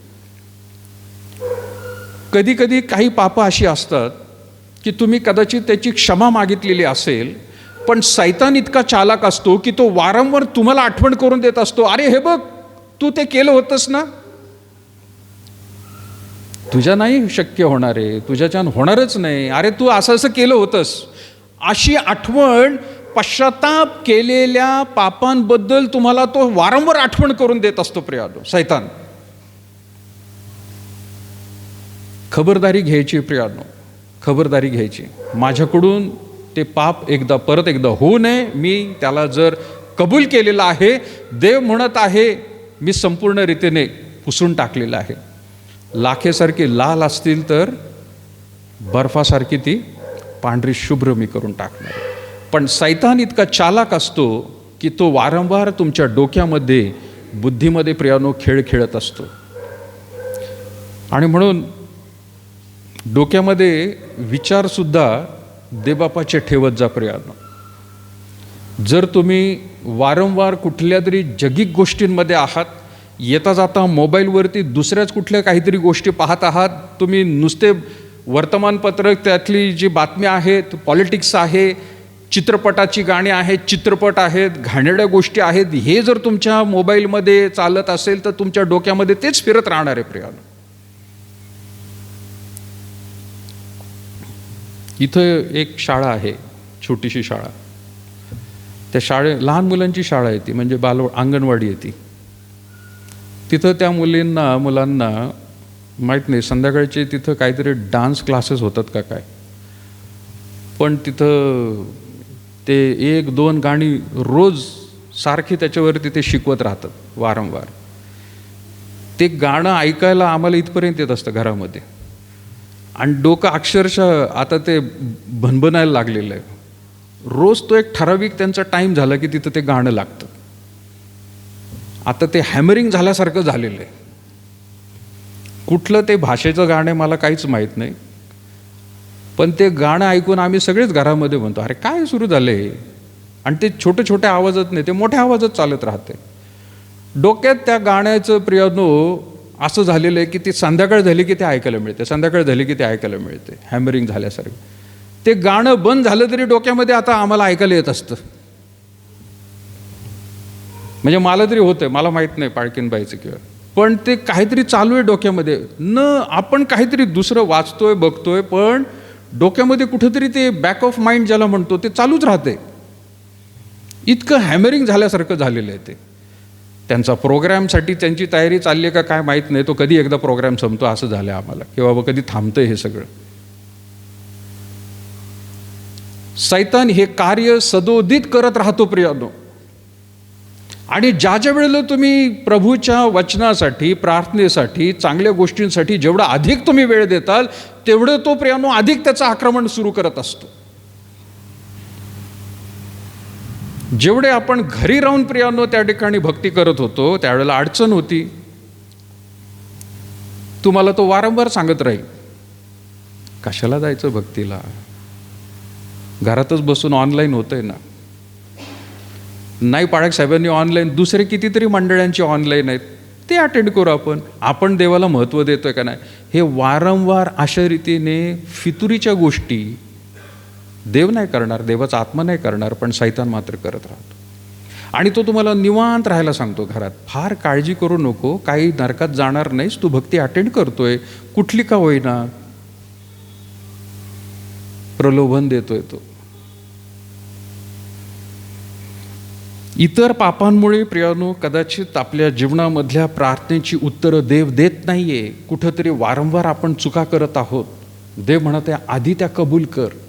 कधी कधी काही पापं अशी असतात की तुम्ही कदाचित त्याची क्षमा मागितलेली असेल, पण सैतान इतका चालाक असतो की तो वारंवार तुम्हाला आठवण करून देत असतो, अरे हे बघ तू ते केलं होतंस ना, तुझ्या नाही शक्य होणार आहे, तुझ्याच्यान होणारच नाही, अरे तू असं असं केलं होतंस. अशी आठवण, पश्चाताप केलेल्या पापांबद्दल तुम्हाला तो वारंवार आठवण करून देत असतो प्रियानो, सैतान. खबरदारी घ्यायची प्रियानो, खबरदारी घ्यायची. माझ्याकडून ते पाप परत एकदा होऊ नये. मी त्याला जर कबूल केलेलं आहे, देव म्हणत आहे मी संपूर्ण रीतीने पुसून टाकलेलं आहे. लाखेसारखी लाल असतील तर बर्फासारखी ती पांढरी शुभ्र मी करून टाकणार. पण सैतान इतका चालाक असतो की तो वारंवार तुमच्या डोक्यामध्ये, बुद्धीमध्ये प्रियानो खेळ खेळत असतो. आणि म्हणून डोक्यामध्ये विचारसुद्धा देवबापाचे ठेवत जा प्रियानो. जर तुम्ही वारंवार कुठल्या तरी जगिक गोष्टींमध्ये आहात, येता जाता मोबाईलवरती दुसऱ्याच कुठल्या काहीतरी गोष्टी पाहत आहात, तुम्ही नुसते वर्तमानपत्र त्यातली जी बातम्या आहेत, पॉलिटिक्स आहे, चित्रपटाची गाणी आहेत, चित्रपट आहेत, घाणेरड्या गोष्टी आहेत, हे जर तुमच्या मोबाईलमध्ये चालत असेल तर तुमच्या डोक्यामध्ये तेच फिरत राहणार आहे प्रियानो. इथं एक शाळा आहे, छोटीशी शाळा. त्या लहान मुलांची शाळा आहे ती, म्हणजे अंगणवाडी आहे ती. तिथं त्या मुलांना माहीत नाही संध्याकाळचे तिथं काहीतरी डान्स क्लासेस होतात का काय, पण तिथं ते 1-2 गाणी रोज सारखी त्याच्यावरती ते शिकवत राहतात वारंवार. ते गाणं ऐकायला आम्हाला इथपर्यंत येत असतं घरामध्ये, आणि डोकं अक्षरशः आता ते भनभनायला लागलेलं आहे. रोज तो एक ठराविक त्यांचा टाईम झाला की तिथं ते गाणं लागतं. आता ते हॅमरिंग झाल्यासारखं झालेलं आहे. कुठलं ते भाषेचं गाणं आहे मला काहीच माहीत नाही, पण ते गाणं ऐकून आम्ही सगळेच घरामध्ये म्हणतो अरे काय सुरू झाले. आणि ते छोटे छोटे आवाजात नाही, ते मोठ्या आवाजात चालत राहते. डोक्यात त्या गाण्याचं प्रियानो असं झालेलं आहे की ती संध्याकाळ झाली की ते ऐकायला मिळते, संध्याकाळ झाली की ते ऐकायला मिळते, हॅमरिंग झाल्यासारखं. ते गाणं बंद झालं तरी डोक्यामध्ये आता आम्हाला ऐकायला येत असतं. म्हणजे मला तरी होतंय, मला माहीत नाही पाळकीनबाईचं किंवा, पण ते काहीतरी चालू आहे डोक्यामध्ये. आपण काहीतरी दुसरं वाचतोय बघतोय, पण डोक्यामध्ये कुठेतरी ते बॅक ऑफ माइंड ज्याला म्हणतो ते चालूच राहते. इतकं हॅमरिंग झाल्यासारखं झालेलं आहे ते. त्यांचा प्रोग्रॅमसाठी त्यांची तयारी चालली आहे का काय माहीत नाही, तो कधी एकदा प्रोग्रॅम संपतो असं झालं आम्हाला, किंवा कधी थांबतंय हे सगळं. सैतान हे कार्य सदोदित करत राहतो प्रियानो. आणि ज्या वेळेला तुम्ही प्रभूच्या वचनासाठी, प्रार्थनेसाठी, चांगल्या गोष्टींसाठी जेवढा अधिक तुम्ही वेळ देताल तेवढं तो प्रियानो अधिक त्याचं आक्रमण सुरू करत असतो. जेवढे आपण घरी राहून प्रियानो त्या ठिकाणी भक्ती करत होतो त्यावेळेला अडचण होती. तुम्हाला तो वारंवार सांगत राहील कशाला जायचं भक्तीला, घरातच बसून ऑनलाईन होतंय ना. नाही पाळक साहेबांनी ऑनलाईन, दुसरे कितीतरी मंडळांची ऑनलाईन आहेत, ते अटेंड करू आपण देवाला महत्त्व देतोय का नाही. हे वारंवार अशा रीतीने फितुरीच्या गोष्टी देव नाही करणार, देवाचा आत्मा नाही करणार, पण सैतान मात्र करत राहतो. आणि तो तुम्हाला निवांत राहायला सांगतो घरात, फार काळजी करू नको, काही नरकात जाणार नाहीस, तू भक्ती अटेंड करतोय, कुठली का होईना, प्रलोभन देतोय तो. इतर पापांमुळे प्रियानो कदाचित आपल्या जीवनामधल्या प्रार्थनेची उत्तरं देव देत नाहीये. कुठंतरी वारंवार आपण चुका करत आहोत. देव म्हणत आहे आधी त्या कबूल कर.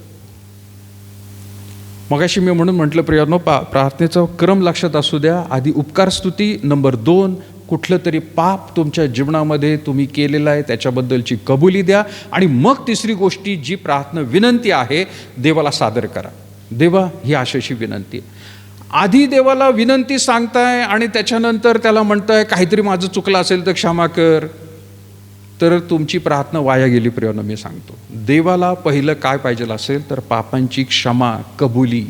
मगाशी मी म्हणून म्हटलं प्रियानो, प्रार्थनेचा क्रम लक्षात असू द्या. आधी उपकार स्तुती, नंबर 2 कुठलं तरी पाप तुमच्या जीवनामध्ये तुम्ही केलेलं आहे त्याच्याबद्दलची कबुली द्या, आणि मग तिसरी गोष्टी जी प्रार्थना विनंती आहे देवाला सादर करा. देवा ही आशाची विनंती आहे. आधी देवाला विनंती सांगताय आणि त्याच्यानंतर त्याला म्हणताय काहीतरी माझं चुकलं असेल तर क्षमा कर, तर तुमची प्रार्थना वाया गेली प्रियानो. मी सांगतो देवाला पहिलं काय पाहिजे असेल तर पापांची क्षमा, कबुली.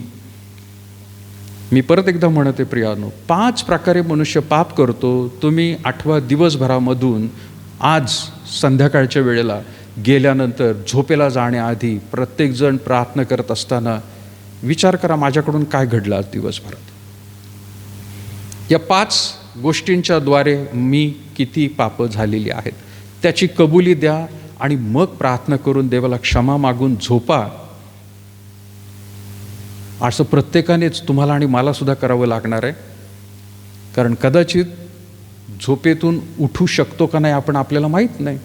मी परत एकदा म्हणते प्रियानो, 5 प्रकारे मनुष्य पाप करतो. तुम्ही 8व्या दिवसभरामधून आज संध्याकाळच्या वेळेला गेल्यानंतर झोपेला जाण्याआधी प्रत्येकजण प्रार्थना करत असताना विचार करा माझ्याकडून काय घडलं आज दिवसभरात. या 5 गोष्टींच्या द्वारे मी किती पापं झालेली आहेत त्याची कबुली द्या, आणि मग प्रार्थना करून देवाला क्षमा मागून झोपा. असं प्रत्येकानेच तुम्हाला आणि मला सुद्धा करावं लागणार आहे, कारण कदाचित झोपेतून उठू शकतो का नाही आपण आपल्याला माहीत नाही.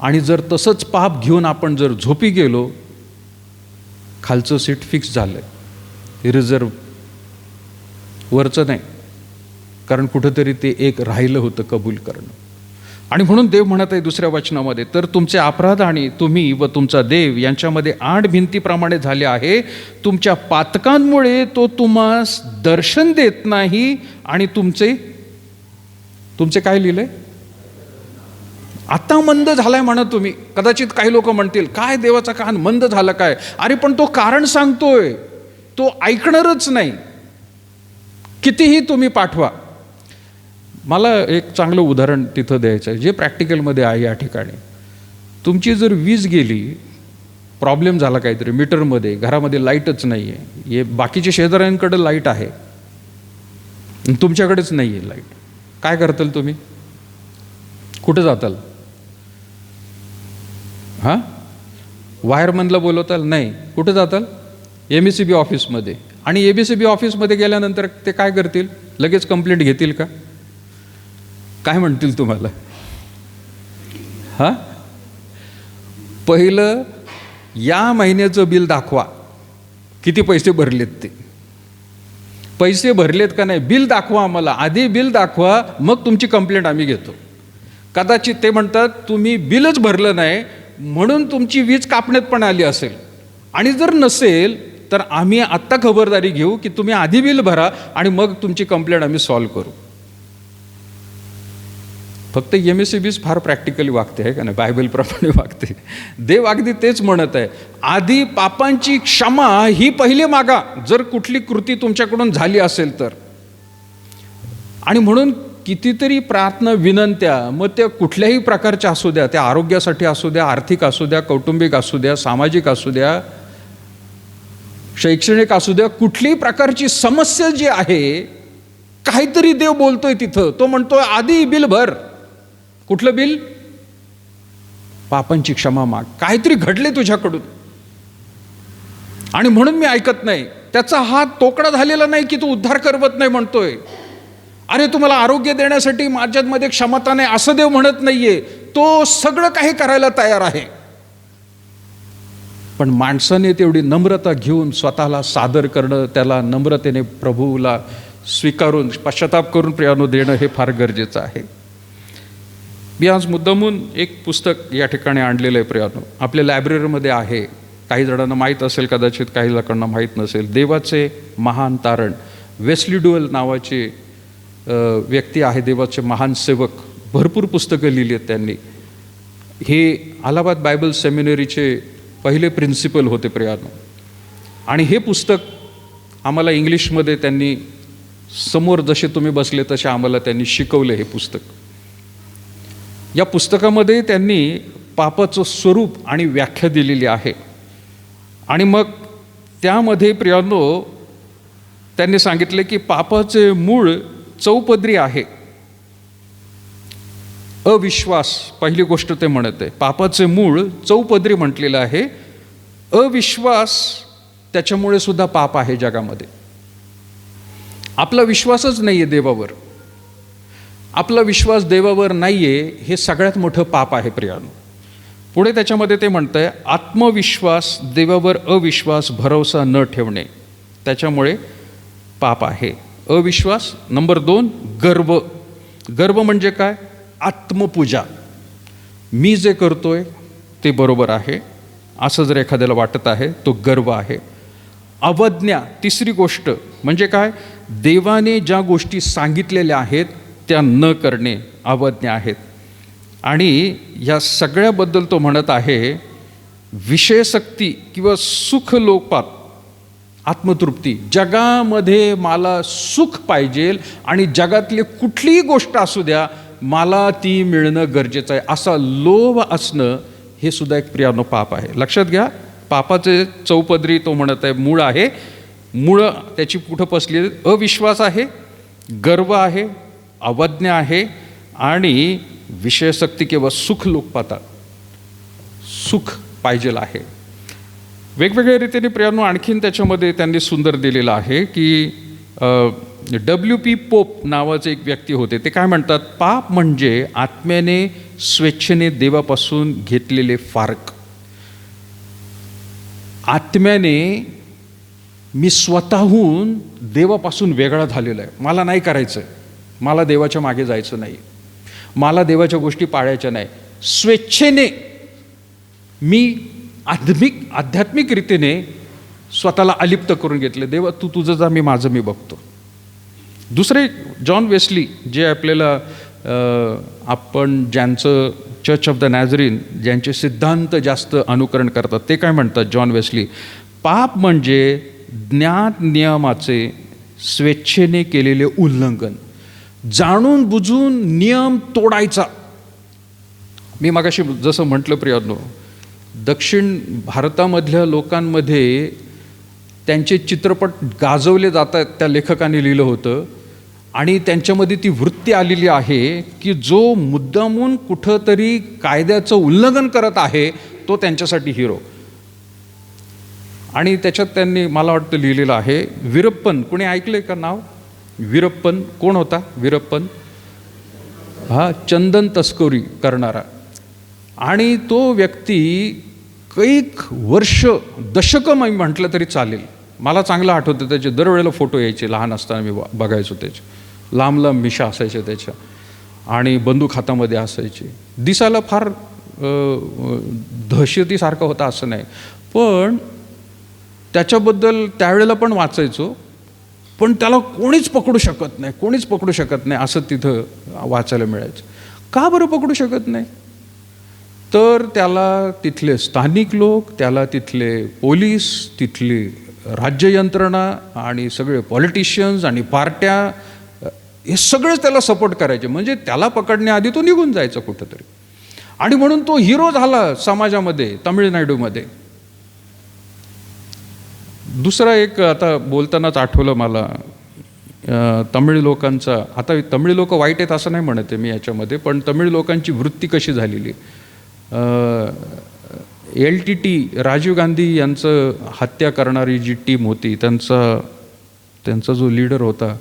आणि जर तसंच पाप घेऊन आपण जर झोपी गेलो, खालचं सीट फिक्स झालं आहे, रिझर्व वरचं नाही, कारण कुठंतरी ते एक राहिलं होतं कबूल करणं. आणि म्हणून देव म्हणत आहे दुसऱ्या वचनामध्ये, तर तुमचे अपराध आणि तुम्ही व तुमचा देव यांच्यामध्ये 8 भिंतीप्रमाणे झाले आहे. तुमच्या पातकांमुळे तो तुम्हास दर्शन देत नाही, आणि तुमचे काय लिहिलंय, आता मंद झालाय म्हणा तुम्ही. कदाचित काही लोक म्हणतील काय देवाचा कान मंद झाला काय. अरे पण तो कारण सांगतोय, तो ऐकणारच नाही, कितीही तुम्ही पाठवा. मला एक चांगलं उदाहरण तिथं द्यायचं आहे जे प्रॅक्टिकलमध्ये आहे. या ठिकाणी तुमची जर वीज गेली प्रॉब्लेम झाला काहीतरी मीटरमध्ये, घरामध्ये लाईटच नाही आहे, हे बाकीच्या शेजाऱ्यांकडे लाईट आहे, तुमच्याकडेच नाही आहे लाईट, काय करताल तुम्ही? कुठं जाताल? हां, वायरमनला बोलवताल? नाही. कुठं जाताल? MSCB ऑफिसमध्ये. आणि MSCB ऑफिसमध्ये गेल्यानंतर ते काय करतील? लगेच कंप्लेंट घेतील का? काय म्हणतील तुम्हाला? हां, पहिलं या महिन्याचं बिल दाखवा, किती पैसे भरलेत ते, पैसे भरलेत का नाही बिल दाखवा आम्हाला, आधी बिल दाखवा, मग तुमची कंप्लेंट आम्ही घेतो. कदाचित ते म्हणतात तुम्ही बिलच भरलं नाही म्हणून तुमची वीज कापण्यात पण आली असेल, आणि जर नसेल तर आम्ही आत्ता खबरदारी घेऊ की तुम्ही आधी बिल भरा आणि मग तुमची कंप्लेंट आम्ही सॉल्व्ह करू. फक्त MSCBच फार प्रॅक्टिकली वागते आहे का नाही, बायबलप्रमाणे वागते. देव अगदी तेच म्हणत आहे, आधी पापांची क्षमा ही पहिले मागा जर कुठली कृती तुमच्याकडून झाली असेल तर. आणि म्हणून कितीतरी प्रार्थना विनंत्या, मग त्या कुठल्याही प्रकारच्या असू द्या, त्या आरोग्यासाठी असू द्या, आर्थिक असू द्या, कौटुंबिक असू द्या, सामाजिक असू द्या, शैक्षणिक असू द्या, कुठल्याही प्रकारची समस्या जी आहे, काहीतरी देव बोलतोय तिथं. तो म्हणतोय आधी बिल भर. कुठलं बिल? पापांची क्षमा माग. काहीतरी घडले तुझ्याकडून आणि म्हणून मी ऐकत नाही. त्याचा हात तोकडा झालेला नाही की तू उद्धार करवत नाही म्हणतोय. अरे तुम्हाला आरोग्य देण्यासाठी माझ्यामध्ये क्षमता नाही असं देव म्हणत नाहीये. तो सगळं काही करायला तयार आहे, पण माणसाने तेवढी नम्रता घेऊन स्वतःला सादर करणं, त्याला नम्रतेने प्रभूला स्वीकारून पश्चाताप करून प्रियानो देणं हे फार गरजेचं आहे. मी आज मुद्दामून एक पुस्तक या ठिकाणी आणलेलं आहे प्रियानो, आपल्या लायब्ररीमध्ये आहे. काही जणांना माहीत असेल, कदाचित काही लोकांना माहीत नसेल. देवाचे महान तारण, वेस्ली ड्युअल नावाचे व्यक्ती आहे, देवाचे महान सेवक. भरपूर पुस्तकं लिहिली आहेत त्यांनी. हे अलाहाबाद बायबल सेमिनरीचे पहिले प्रिन्सिपल होते प्रियानो. आणि हे पुस्तक आम्हाला इंग्लिशमध्ये त्यांनी समोर जसे तुम्ही बसले तसे आम्हाला त्यांनी शिकवले हे पुस्तक. या पुस्तकामध्ये त्यांनी पापाचं स्वरूप आणि व्याख्या दिलेली आहे. आणि मग त्यामध्ये प्रियानो त्यांनी सांगितले की पापाचे मूळ चौपदरी आहे. अविश्वास, पहिली गोष्ट ते म्हणत आहे, पापाचे मूळ चौपदरी म्हटलेलं आहे. अविश्वास, त्याच्यामुळे सुद्धा पाप आहे जगामध्ये. आपला विश्वासच नाही आहे देवावर. आपला विश्वास देवावर नाही आहे, हे सगळ्यात मोठं पाप आहे प्रियानो. पुढे त्याच्यामध्ये ते म्हणतं आहे, आत्मविश्वास, देवावर अविश्वास, भरोसा न ठेवणे, त्याच्यामुळे पाप आहे. अविश्वास. नंबर 2, गर्व. गर्व म्हणजे काय? आत्मपूजा. मी जे करतोय ते बरोबर आहे असं जर एखाद्याला वाटत आहे, तो गर्व आहे. अवज्ञा, तिसरी गोष्ट म्हणजे काय? देवाने ज्या गोष्टी सांगितलेल्या आहेत त्या न करणे, अवज्ञा आहेत. आणि या सगळ्याबद्दल तो म्हणत आहे, विषयशक्ती किंवा सुख लोकपात, आत्मतृप्ती. जगामध्ये मला सुख पाहिजे आणि जगातली कुठलीही गोष्ट असू द्या मला ती मिळणं गरजेचं आहे, असा लोभ असणं हे सुद्धा एक प्रियानो पाप आहे. लक्षात घ्या, पापाचे चौपदरी तो म्हणत आहे मूळ आहे. मूळ त्याची कुठं पसली? अविश्वास आहे, गर्व आहे, अवज्ञा आहे आणि विषयशक्ती किंवा सुख लोकपाता, सुख पाहिजेल आहे. वेगवेगळ्या रीतीने प्रियानो आणखीन त्याच्यामध्ये त्यांनी सुंदर दिलेलं आहे की WP पोप नावाचे एक व्यक्ती होते. ते काय म्हणतात? पाप म्हणजे आत्म्याने स्वेच्छेने देवापासून घेतलेले फारक. आत्म्याने मी स्वतःहून देवापासून वेगळा झालेला आहे, मला नाही करायचं, मला देवाच्या मागे जायचं नाही, मला देवाच्या गोष्टी पाळायच्या नाही. स्वेच्छेने मी आध्यात्मिक रीतीने स्वतःला अलिप्त करून घेतले. देवा तू तुझं जा, मी माझं मी बघतो. दुसरे जॉन वेस्ली, जे आपल्याला आपण ज्यांचं चर्च ऑफ द नॅझरीन, ज्यांचे सिद्धांत जास्त अनुकरण करतात, ते काय म्हणतात? जॉन वेस्ली, पाप म्हणजे ज्ञात नियमाचे स्वेच्छेने केलेले उल्लंघन, जाणून बुजून नियम तोडायचा. मी मगाशी जसं म्हटलं प्रियानो, दक्षिण भारतामधल्या लोकांमध्ये त्यांचे चित्रपट गाजवले जातात, त्या लेखकाने लिहिलं होतं. आणि त्यांच्यामध्ये ती वृत्ती आलेली आहे की जो मुद्दामून कुठंतरी कायद्याचं उल्लंघन करत आहे तो त्यांच्यासाठी हिरो. आणि त्याच्यात त्यांनी मला वाटतं लिहिलेलं आहे वीरप्पन. कोणी ऐकलंय का नाव? वीरप्पन कोण होता? वीरप्पन हा चंदन तस्करी करणारा. आणि तो व्यक्ती कैक वर्ष, दशकं मी म्हटलं तरी चालेल, मला चांगलं आठवतं त्याचे दरवेळेला फोटो यायचे. लहान असताना मी बघायचो त्याचे. लांब लांब मिशा असायच्या त्याच्या आणि बंदूक हातामध्ये असायची. दिसायला फार दहशतीसारखा होता असं नाही, पण त्याच्याबद्दल त्यावेळेला पण वाचायचो. पण त्याला कोणीच पकडू शकत नाही, कोणीच पकडू शकत नाही असं तिथं वाचायला मिळायचं. का बरं पकडू शकत नाही? तर त्याला तिथले स्थानिक लोक, त्याला तिथले पोलीस, तिथली राज्ययंत्रणा आणि सगळे पॉलिटिशियन्स आणि पार्ट्या हे सगळेच त्याला सपोर्ट करायचे. म्हणजे त्याला पकडण्याआधी तो निघून जायचा कुठंतरी. आणि म्हणून तो हिरो झाला समाजामध्ये, तामिळनाडूमध्ये. दुसरा एक आता बोलतानाच आठवलं मला, तमिळ लोकांचा, आता तमिळ लोक वाईट आहेत असं नाही म्हणत आहे मी याच्यामध्ये, पण तमिळ लोकांची वृत्ती कशी झालेली. LTT राजीव गांधी यांचं हत्या करणारी जी टीम होती, त्यांचा जो लीडर होता,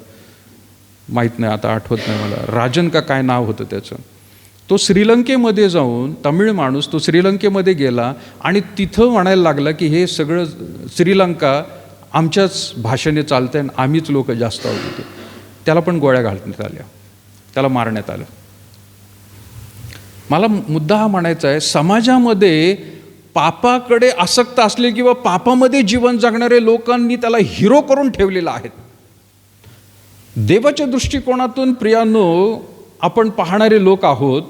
माहीत नाही आता आठवत नाही मला, राजन का काय नाव होतं त्याचं. तो श्रीलंकेमध्ये जाऊन, तमिळ माणूस तो श्रीलंकेमध्ये गेला आणि तिथं म्हणायला लागला की हे सगळं श्रीलंका आमच्याच भाषेने चालतं आणि आम्हीच लोक जास्त आहोत तिथे. त्याला पण गोळ्या घालण्यात आल्या, त्याला मारण्यात आलं. मला मुद्दा हा म्हणायचा आहे, समाजामध्ये पापाकडे आसक्त असले किंवा पापामध्ये जीवन जगणारे लोकांनी त्याला हिरो करून ठेवलेला आहे. देवाच्या दृष्टिकोनातून प्रियानो आपण पाहणारे लोक आहोत.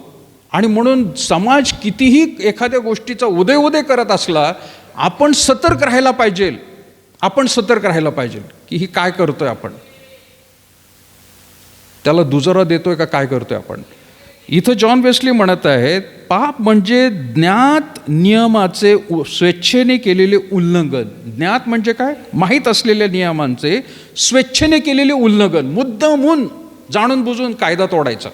आणि म्हणून समाज कितीही एखाद्या गोष्टीचा उदय करत असला, आपण सतर्क राहायला पाहिजे. आपण सतर्क राहायला पाहिजे की ही काय करतोय आपण, त्याला दुजोरा देतोय का काय करतोय आपण. इथं जॉन वेस्ली म्हणत आहेत, पाप म्हणजे ज्ञात नियमाचे स्वेच्छेने केलेले उल्लंघन. ज्ञात म्हणजे काय? माहीत असलेल्या नियमांचे स्वेच्छेने केलेले उल्लंघन, मुद्दामून जाणून बुजून कायदा तोडायचा.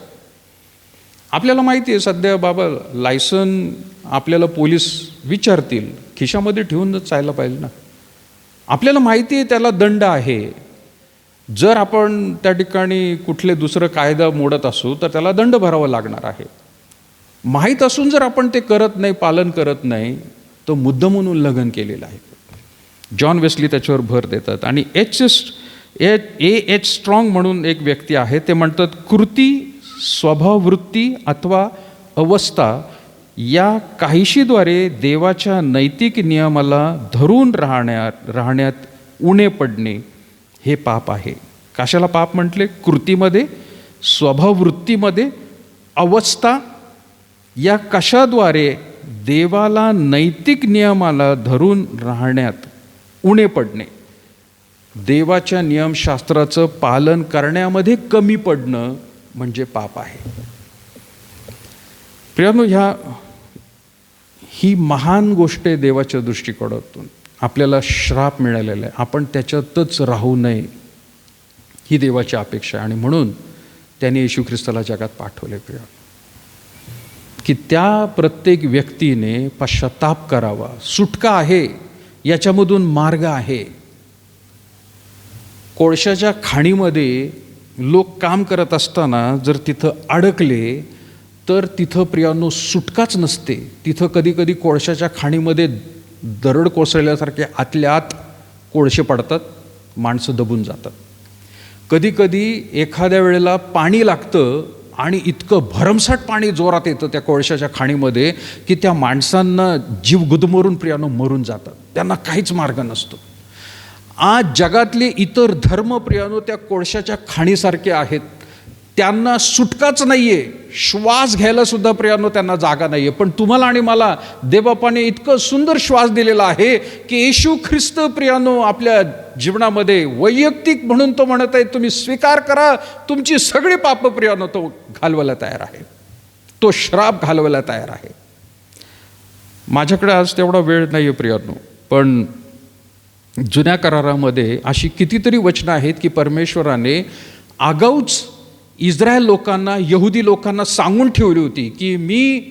आपल्याला माहिती आहे सध्या बाबा लायसन आपल्याला पोलीस विचारतील, खिशामध्ये ठेवूनच जायला पाहिजे ना. आपल्याला माहिती आहे त्याला दंड आहे. जर आपण त्या ठिकाणी कुठले दुसरं कायदा मोडत असू तर त्याला दंड भरावा लागणार आहे. माहीत असून जर आपण ते करत नाही, पालन करत नाही, तर मुद्दामून उल्लंघन केलेलं आहे. जॉन वेस्ली त्याच्यावर भर देतात. आणि A.H. स्ट्रॉंग म्हणून एक व्यक्ती आहे, ते म्हणतात कृती, स्वभाववृत्ती अथवा अवस्था या काहीशीद्वारे देवाच्या नैतिक नियमाला धरून राहण्यात उणे पडणे हे पाप आहे. कशाला पाप म्हटले? कृतीमध्ये, स्वभाववृत्तीमध्ये, अवस्था या कशाद्वारे देवाला नैतिक नियमाला धरून राहण्यात उणे पडणे, देवाच्या नियमशास्त्राचं पालन करण्यामध्ये कमी पडणं म्हणजे पाप आहे. प्रियानो, ही महान गोष्ट आहे देवाच्या दृष्टिकोनातून. आपल्याला श्राप मिळालेला आहे, आपण त्याच्यातच राहू नये ही देवाची अपेक्षा आहे. आणि म्हणून त्याने येशू ख्रिस्ताला जगात पाठवले प्रिया, की त्या प्रत्येक व्यक्तीने पश्चाताप करावा. सुटका आहे, याच्यामधून मार्ग आहे. कोळशाच्या खाणीमध्ये लोक काम करत असताना जर तिथं अडकले तर तिथं प्रियानो सुटकाच नसते. तिथं कधी कधी कोळशाच्या खाणीमध्ये दरड कोसळल्यासारखे आतल्या आत कोळशे पडतात, माणसं दबून जातात. कधी कधी एखाद्या वेळेला पाणी लागतं आणि इतकं भरमसाठ पाणी जोरात येतं त्या कोळशाच्या खाणीमध्ये की त्या माणसांना जीव गुदमरून प्रियानो मरून जातात, त्यांना काहीच मार्ग नसतो. आज जगातले इतर धर्म प्रियानो त्या कोळशाच्या खाणीसारखे आहेत, त्यांना सुटकाच नाही आहे, श्वास घ्यायला सुद्धा प्रियानो त्यांना जागा नाही आहे. पण तुम्हाला आणि मला देवबापाने इतकं सुंदर श्वास दिलेला आहे की येशू ख्रिस्त प्रियानो आपल्या जीवनामध्ये वैयक्तिक म्हणून तो म्हणत आहे, तुम्ही स्वीकार करा, तुमची सगळी पाप प्रियानो तो घालवायला तयार आहे, तो श्राप घालवायला तयार आहे. माझ्याकडे आज तेवढा वेळ नाही आहे प्रियांनो, पण जुन्या करारामध्ये अशी कितीतरी वचनं आहेत की परमेश्वराने आगाऊच इस्रायल लोकांना, यहुदी लोकांना सांगून ठेवली होती की मी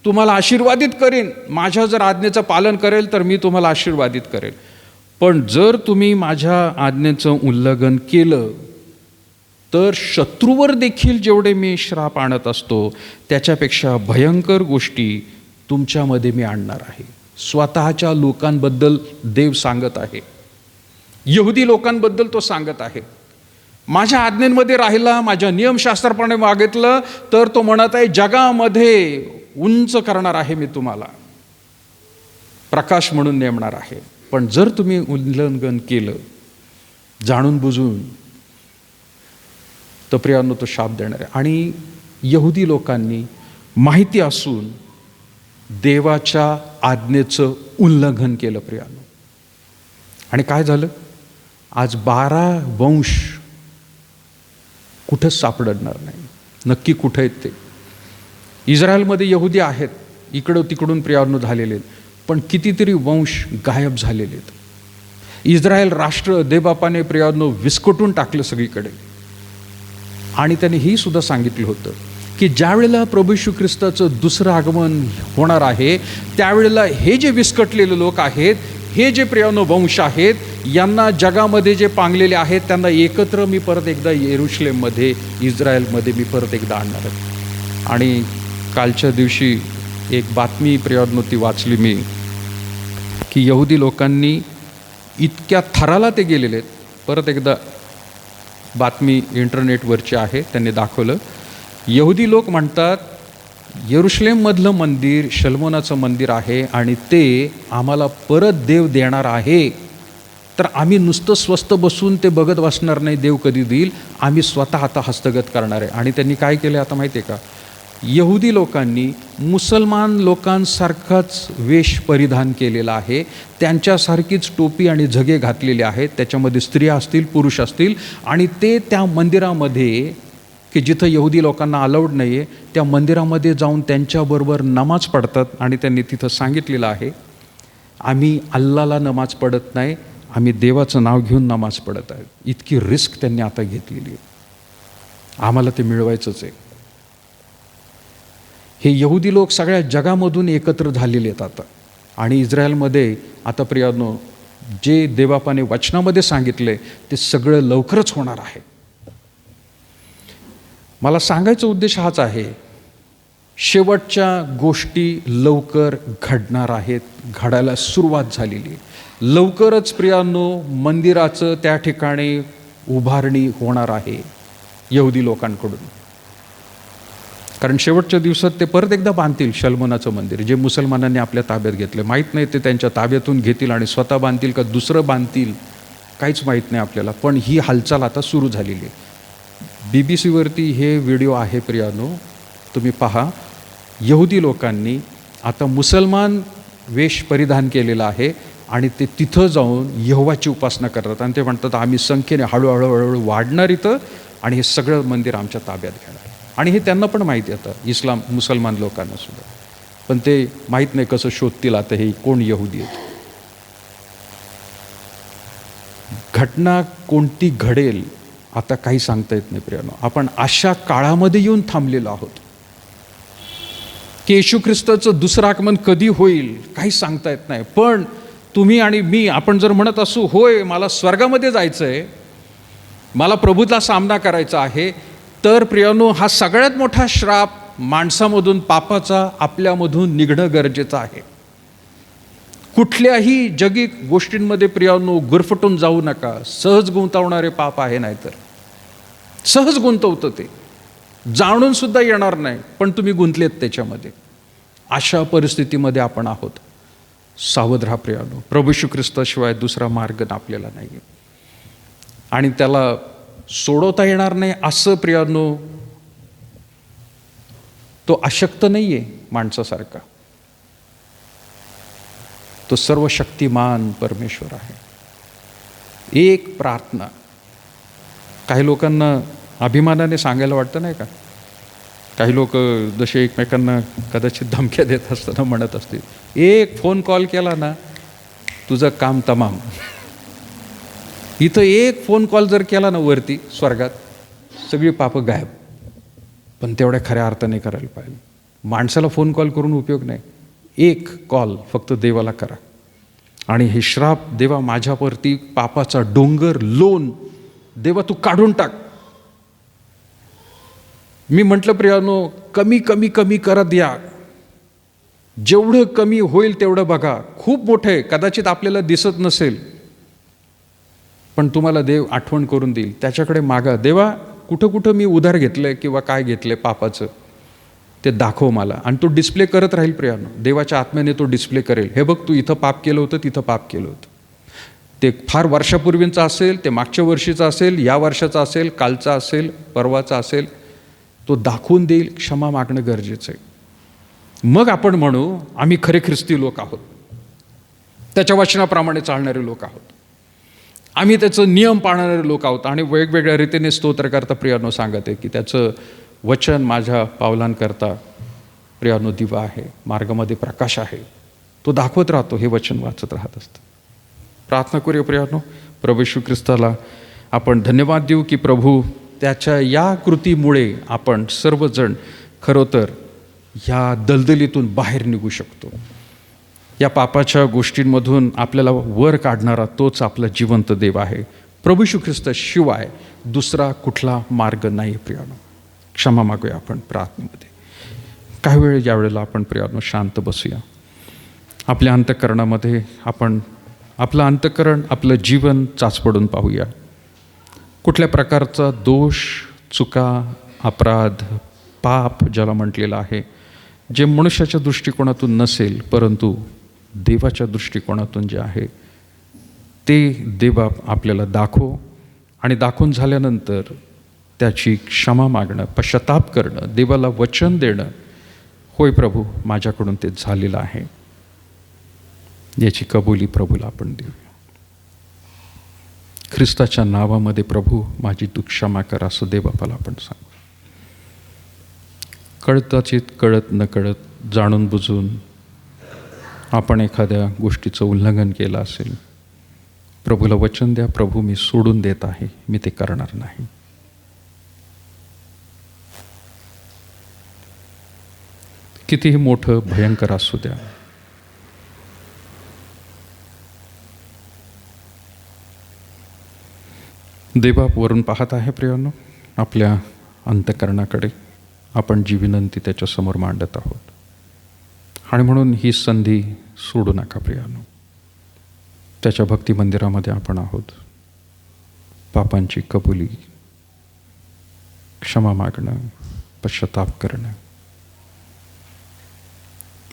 तुम्हाला आशीर्वादित करेन, माझ्या जर आज्ञेचं पालन करेल तर मी तुम्हाला आशीर्वादित करेल, पण जर तुम्ही माझ्या आज्ञेचं उल्लंघन केलं तर शत्रूवर देखील जेवढे मी श्राप आणत असतो त्याच्यापेक्षा भयंकर गोष्टी तुमच्यामध्ये मी आणणार आहे. स्वतःच्या लोकांबद्दल देव सांगत आहे, यहुदी लोकांबद्दल तो सांगत आहे. माझ्या आज्ञेमध्ये राहिला, माझ्या नियमशास्त्राप्रमाणे मागितलं तर तो म्हणत आहे जगामध्ये उंच करणार आहे, मी तुम्हाला प्रकाश म्हणून नेमणार आहे. पण जर तुम्ही उल्लंघन केलं जाणून बुजून तर प्रियांनो तो शाप देणार आहे. आणि यहुदी लोकांनी माहिती असून देवाच्या आज्ञेचं उल्लंघन केलं प्रियांनो. आणि काय झालं, आज 12 वंश कुठंच सापडणार नाही. नक्की कुठं आहेत ते? इस्रायलमध्ये यहुदी आहेत, इकडं तिकडून प्रियांनो झालेले आहेत, पण कितीतरी वंश गायब झालेले आहेत. इस्रायल राष्ट्र देवबापाने प्रियांनो विस्कटून टाकलं सगळीकडे. आणि त्याने ही सुद्धा सांगितलं होतं की ज्या वेळेला प्रभू येशू ख्रिस्ताचं दुसरं आगमन होणार आहे त्यावेळेला हे जे विस्कटलेले लोक आहेत, हे जे प्रियांनो वंश आहेत, यांना जगामध्ये जे पांगलेले आहेत त्यांना एकत्र मी परत एकदा येरुशलेममध्ये, इस्रायलमध्ये मी परत एकदा आणणार आहे. आणि कालच्या दिवशी एक बातमी प्रियांनो ती वाचली मी की यहुदी लोकांनी इतक्या थराला ते गेलेले आहेत. परत एकदा बातमी इंटरनेटवरची आहे, त्यांनी दाखवलं. यहुदी लोक म्हणतात येरुशलेममधलं मंदिर शलोमोनाचं मंदिर आहे आणि ते आम्हाला परत देव देणार आहे, तर आम्ही नुसतं स्वस्त बसून ते बघत बसणार नाही देव कधी देईल, आम्ही स्वतः आता हस्तगत करणार आहे. आणि त्यांनी काय केलं आता माहिती आहे का, यहुदी लोकांनी मुसलमान लोकांसारखाच वेश परिधान केलेला आहे, त्यांच्यासारखीच टोपी आणि झगे घातलेले आहेत, त्याच्यामध्ये स्त्रिया असतील पुरुष असतील, आणि ते त्या मंदिरामध्ये की जिथं यहुदी लोकांना अलाउड नाही आहे त्या मंदिरामध्ये जाऊन त्यांच्याबरोबर नमाज पडतात. आणि त्यांनी तिथं सांगितलेलं आहे आम्ही अल्लाला नमाज पडत नाही, आम्ही देवाचं नाव घेऊन नमाज पडत आहे. इतकी रिस्क त्यांनी आता घेतलेली आहे, आम्हाला ते मिळवायचंच आहे. हे यहुदी लोक सगळ्या जगामधून एकत्र झालेले आहेत आता. आणि इस्रायलमध्ये आता प्रियांनो जे देवबापाने वचनामध्ये सांगितले ते सगळं लवकरच होणार आहे. मला सांगायचा उद्देश हाच आहे, शेवटच्या गोष्टी लवकर घडणार आहेत, घडायला सुरुवात झालेली आहे. लवकरच प्रियांनो मंदिराचं त्या ठिकाणी उभारणी होणार आहे यहुदी लोकांकडून. कारण शेवटच्या दिवसात ते परत एकदा बांधतील शलोमोनाचं मंदिर, जे मुसलमानांनी आपल्या ताब्यात घेतलं. माहीत नाही ते त्यांच्या ताब्यातून घेतील आणि स्वतः बांधतील का दुसरं बांधतील, काहीच माहीत नाही आपल्याला. पण ही हालचाल आता सुरू झालेली आहे. BBC-वरती हे व्हिडिओ आहे प्रियांनो, तुम्ही पहा. यहुदी लोकांनी आता मुसलमान वेश परिधान केलेला आहे आणि ते तिथं जाऊन यहोवाची उपासना करतात. आणि ते म्हणतात आम्ही संख्येने हळूहळू वाढणार इथं आणि हे सगळं मंदिर आमच्या ताब्यात घेणार. आणि हे त्यांना पण माहिती आहे, मुसलमान लोकांना सुद्धा. पण ते माहीत नाही कसं शोधतील आता हे कोण यहुदी आहेत. घटना कोणती घडेल आता काही सांगता येत नाही प्रियांनो. आपण अशा काळामध्ये येऊन थांबलेलो आहोत की येशू ख्रिस्ताचं दुसरं आगमन कधी होईल काही सांगता येत नाही. पण तुम्ही आणि मी आपण जर म्हणत असू होय मला स्वर्गामध्ये जायचं आहे, मला प्रभूचा सामना करायचा आहे, तर प्रियांनो हा सगळ्यात मोठा श्राप माणसामधून पापाचा आपल्यामधून निघणं गरजेचं आहे. कुठल्याही जगी गोष्टींमध्ये प्रियांनो गुरफटून जाऊ नका. सहज गुंतवणारे पाप आहे, नाहीतर सहज गुंतवतं ते, जाणून सुद्धा येणार नाही पण तुम्ही गुंतलेत त्याच्यामध्ये. अशा परिस्थितीमध्ये आपण आहोत. सावध राहा प्रियांनो. प्रभू येशू ख्रिस्ताशिवाय दुसरा मार्ग आपल्याला नाही आहे आणि त्याला सोडवता येणार नाही असं प्रियांनो तो अशक्त नाही आहे माणसासारखा. तो सर्वशक्तिमान परमेश्वर आहे. एक प्रार्थना, काही लोकांना अभिमानाने सांगायला वाटतं नाही का, काही लोक जसे एकमेकांना कदाचित धमक्या देत असताना म्हणत असतील, एक फोन कॉल केला ना तुझं काम तमाम. इथं एक फोन कॉल जर केला ना वरती स्वर्गात, सगळी पापं गायब. पण तेवढ्या खऱ्या अर्थाने करायला पाहिजे. माणसाला फोन कॉल करून उपयोग नाही. एक कॉल फक्त देवाला करा. आणि हे श्राप, देवा माझ्यावरती पापाचा डोंगर लोन देवा तू काढून टाक. मी म्हटलं प्रियानो, कमी कमी कमी करत या. जेवढं कमी होईल तेवढं बघा. खूप मोठं आहे, कदाचित आपल्याला दिसत नसेल, पण तुम्हाला देव आठवण करून देईल. त्याच्याकडे मागा, देवा कुठं कुठं मी उधार घेतलंय किंवा काय घेतलंय पापाचं ते दाखव मला. आणि तो डिस्प्ले करत राहील प्रियानो. देवाच्या आत्म्याने तो डिस्प्ले करेल. हे बघ, तू इथं पाप केलं होतं, तिथं पाप केलं होतं. ते फार वर्षापूर्वींचं असेल, ते मागच्या वर्षीचं असेल, या वर्षाचं असेल, कालचा असेल, परवाचा असेल, तो दाखवून देईल. क्षमा मागणं गरजेचं आहे. मग आपण म्हणू आम्ही खरे ख्रिस्ती लोक आहोत, त्याच्या वचनाप्रमाणे चालणारे लोक आहोत, आम्ही त्याचं नियम पाळणारे लोक आहोत. आणि वेगवेगळ्या रीतीने स्तोत्र करता प्रियानो सांगत आहे की त्याचं वचन माझ्या पावलांकरता प्रियानो दिवा आहे, मार्गामध्ये प्रकाश आहे. तो दाखवत राहतो, हे वचन वाचत राहत असतं. प्रार्थना करूया प्रियानो. प्रभू येशू ख्रिस्ताला आपण धन्यवाद देऊ की प्रभू त्याच्या या कृतीमुळे आपण सर्वजण खरं तर ह्या दलदलीतून बाहेर निघू शकतो. या पापाच्या गोष्टींमधून आपल्याला वर काढणारा तोच आपला जिवंत देव आहे. प्रभू येशू ख्रिस्त शिवाय दुसरा कुठला मार्ग नाही प्रियानो. क्षमा मागूया आपण प्रार्थनेमध्ये. काही वेळ यावेळेला आपण प्रियानो शांत बसूया. आपल्या अंतःकरणामध्ये आपण आपलं अंतःकरण, आपलं जीवन चाचपडून पाहूया. कुठल्या प्रकारचा दोष, चुका, अपराध, पाप ज्याला म्हटलेलं आहे, जे मनुष्याच्या दृष्टिकोनातून नसेल परंतु देवाच्या दृष्टिकोनातून जे आहे ते देवा आपल्याला दाखव. आणि दाखवून झाल्यानंतर त्याची क्षमा मागणं, पश्चाताप करणं, देवाला वचन देणं, होय प्रभू माझ्याकडून ते झालेलं आहे, याची कबुली प्रभूला आपण देऊया. ख्रिस्ताच्या नावामध्ये प्रभू माझी तू क्षमा कर असं देवबापाला आपण सांगू. कळताचित, कळत न कळत, जाणून बुजून आपण एखाद्या गोष्टीचं उल्लंघन केलं असेल, प्रभूला वचन द्या, प्रभू मी सोडून देत आहे, मी ते करणार नाही. कितीही मोठं भयंकर असू द्या, देवा वरून पाहत आहे प्रियानो आपल्या अंतःकरणाकडे. आपण जी विनंती त्याच्यासमोर मांडत आहोत. आणि म्हणून ही संधी सोडू नका प्रियानो. त्याच्या भक्ती मंदिरामध्ये आपण आहोत. पापांची कबुली, क्षमा मागणं, पश्चाताप करणं.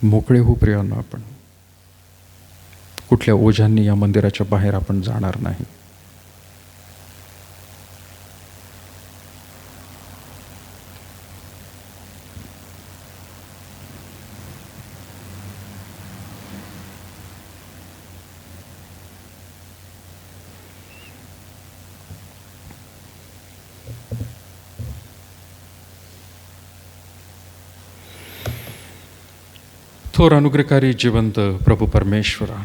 मोकळे हो प्रियानो. आपण कुठल्या ओझ्यांनी या मंदिराच्या बाहेर आपण जाणार नाही. थोर अनुग्रहकारी जिवंत प्रभू परमेश्वरा,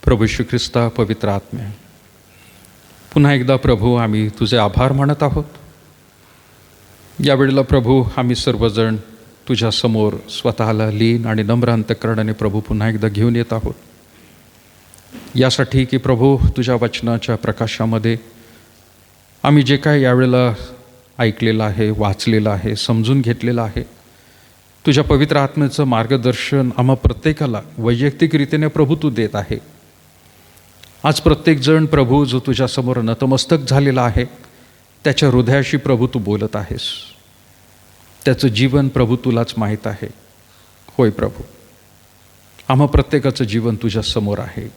प्रभू श्री ख्रिस्ता, पवित्र आत्म्या, पुन्हा एकदा प्रभू आम्ही तुझे आभार मानत आहोत. यावेळेला प्रभू आम्ही सर्वजण तुझ्यासमोर स्वतःला लीन आणि नम्र अंतःकरणाने प्रभू पुन्हा एकदा घेऊन येत आहोत. यासाठी की प्रभू तुझ्या वचनाच्या प्रकाशामध्ये आम्ही जे काय यावेळेला ऐकलेलं आहे, वाचलेलं आहे, समजून घेतलेलं आहे, तुझ्या पवित्र आत्म्याचं मार्गदर्शन आम्हा प्रत्येकाला वैयक्तिकरीतीने प्रभू तू देत आहे. आज प्रत्येकजण प्रभू जो तुझ्यासमोर नतमस्तक झालेला आहे त्याच्या हृदयाशी प्रभू तू बोलत आहेस. त्याचं जीवन प्रभू तुलाच माहीत आहे. होय प्रभू, आम्हा प्रत्येकाचं जीवन तुझ्यासमोर आहे.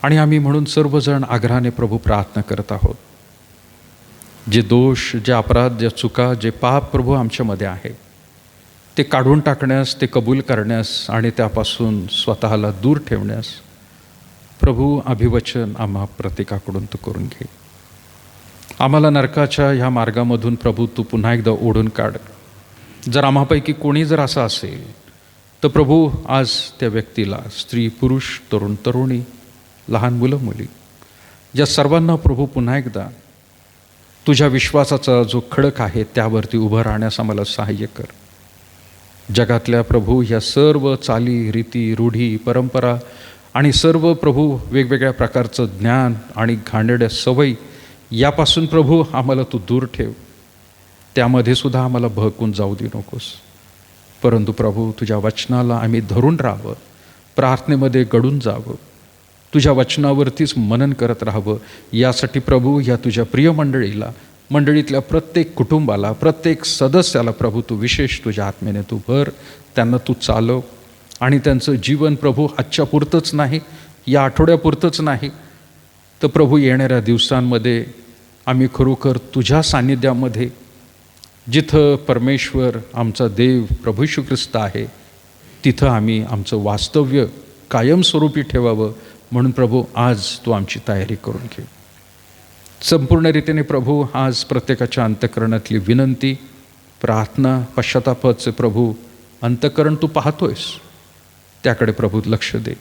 आणि आम्ही म्हणून सर्वजण आग्रहाने प्रभू प्रार्थना करत आहोत. जे दोष, जे अपराध, जे चुका, जे पाप प्रभू आमच्यामध्ये आहे ते काढून टाकण्यास, ते कबूल करण्यास आणि त्यापासून स्वतःला दूर ठेवण्यास प्रभू अभिवचन आम्हा प्रत्येकाकडून तू करून घे. आम्हाला नरकाच्या ह्या मार्गामधून प्रभू तू पुन्हा एकदा ओढून काढ. जर आम्हापैकी कोणी जर असं असेल तर प्रभू आज त्या व्यक्तीला, स्त्री पुरुष, तरुण तरुणी, लहान मुलं मुली, या सर्वांना प्रभू पुन्हा एकदा तुझ्या विश्वासाचा जो खडक आहे त्यावरती उभं राहण्यास आम्हाला सहाय्य कर. जगातल्या प्रभू ह्या सर्व चाली, रीती, रूढी, परंपरा आणि सर्व प्रभू वेगवेगळ्या प्रकारचं ज्ञान आणि घाणेरड्या सवयी यापासून प्रभू आम्हाला तू दूर ठेव. त्यामध्ये सुद्धा आम्हाला बहकून जाऊ दे नकोस. परंतु प्रभू तुझ्या वचनाला आम्ही धरून राहावं, प्रार्थनेमध्ये गडून जावं, तुझ्या वचनावरतीच मनन करत राहावं. यासाठी प्रभू या तुझ्या प्रिय मंडळीतल्या प्रत्येक कुटुंबाला, प्रत्येक सदस्याला प्रभू तू विशेष तुझ्या आत्म्याने तू भर, त्यांना तू चालव आणि त्यांचं जीवन प्रभू आजच्या पुरतंच नाही, या आठवड्यापुरतंच नाही, तर प्रभू येणाऱ्या दिवसांमध्ये आम्ही खरोखर तुझ्या सान्निध्यामध्ये, जिथं परमेश्वर आमचा देव प्रभू येशू ख्रिस्त आहे, तिथं आम्ही आमचं वास्तव्य कायमस्वरूपी ठेवावं. म्हणून प्रभू आज तू आमची तयारी करून घे. संपूर्ण रीतीने प्रभू आज प्रत्येकाच्या अंतःकरणातली विनंती, प्रार्थना, पश्चातापाचं प्रभू अंतःकरण तू पाहतोयस, त्याकडे प्रभू लक्ष दे.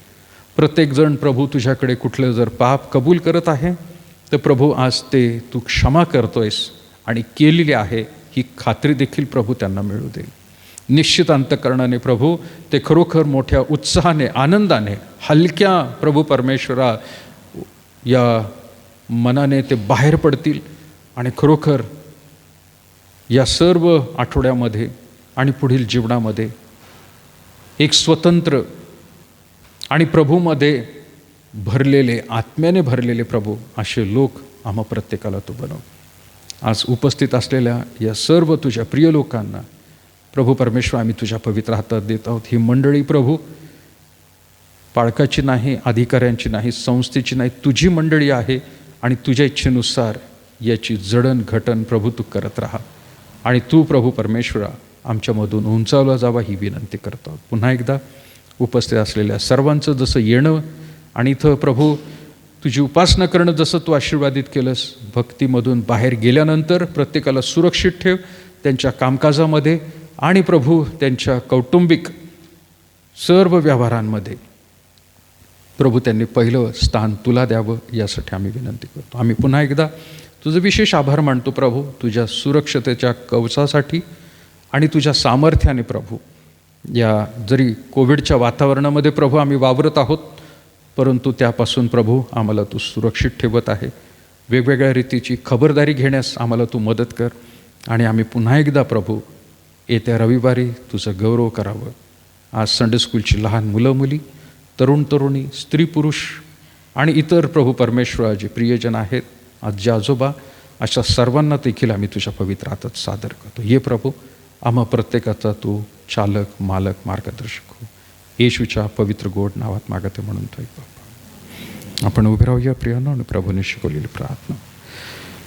प्रत्येकजण प्रभू तुझ्याकडे कुठलं जर पाप कबूल करत आहे तर प्रभू आज ते तू क्षमा करतोयस आणि केलेली आहे ही खात्री देखील प्रभू त्यांना मिळू दे. निश्चित अंतःकरणाने प्रभू ते खरोखर मोठ्या उत्साहाने, आनंदाने, हलक्या प्रभू परमेश्वरा या मनाने ते बाहेर पडतील आणि खरोखर या सर्व आठवड्यामध्ये आणि पुढील जीवनामध्ये एक स्वतंत्र आणि प्रभूमध्ये भरलेले, आत्म्याने भरलेले प्रभू असे लोक आम्हा प्रत्येकाला तू बनव. आज उपस्थित असलेल्या या सर्व तुझ्या प्रिय लोकांना प्रभू परमेश्वर आम्ही तुझ्या पवित्र हातात देत आहोत. ही मंडळी प्रभू पाळकाची नाही, अधिकाऱ्यांची नाही, संस्थेची नाही, तुझी मंडळी आहे आणि तुझ्या इच्छेनुसार याची जडणघटण प्रभू तू करत राहा आणि तू प्रभू परमेश्वरा आमच्यामधून उंचावला जावा ही विनंती करतो. पुन्हा एकदा उपस्थित असलेल्या सर्वांचं जसं येणं आणि इथं प्रभू तुझी उपासना करणं जसं तू आशीर्वादित केलंस, भक्तीमधून बाहेर गेल्यानंतर प्रत्येकाला सुरक्षित ठेव त्यांच्या कामकाजामध्ये आणि प्रभू त्यांच्या कौटुंबिक सर्व व्यवहारांमध्ये प्रभू त्यांनी पहिलं स्थान तुला द्यावं यासाठी आम्ही विनंती करतो. आम्ही पुन्हा एकदा तुझं विशेष आभार मानतो प्रभू तुझ्या सुरक्षतेच्या कवचासाठी आणि तुझ्या सामर्थ्याने प्रभू. या जरी कोविडच्या वातावरणामध्ये प्रभू आम्ही वावरत आहोत, परंतु त्यापासून प्रभू आम्हाला तू सुरक्षित ठेवत आहे. वेगवेगळ्या रीतीची खबरदारी घेण्यास आम्हाला तू मदत कर आणि आम्ही पुन्हा एकदा प्रभू येत्या रविवारी तुझं गौरव करावं. आज संडे स्कूलची लहान मुलं मुली, तरुण तरुणी, स्त्री पुरुष आणि इतर प्रभू परमेश्वर जे प्रियजन आहेत, आजी आजोबा, अशा सर्वांना देखील आम्ही तुझ्या पवित्र हातात सादर करतो. ये प्रभू आम्हा प्रत्येकाचा तू चालक, मालक, मार्गदर्शक हो. येशूच्या पवित्र गोड नावात मागते म्हणून तो बापा. आपण उभे राहूया प्रियानं आणि प्रभूने शिकवलेली प्रार्थना.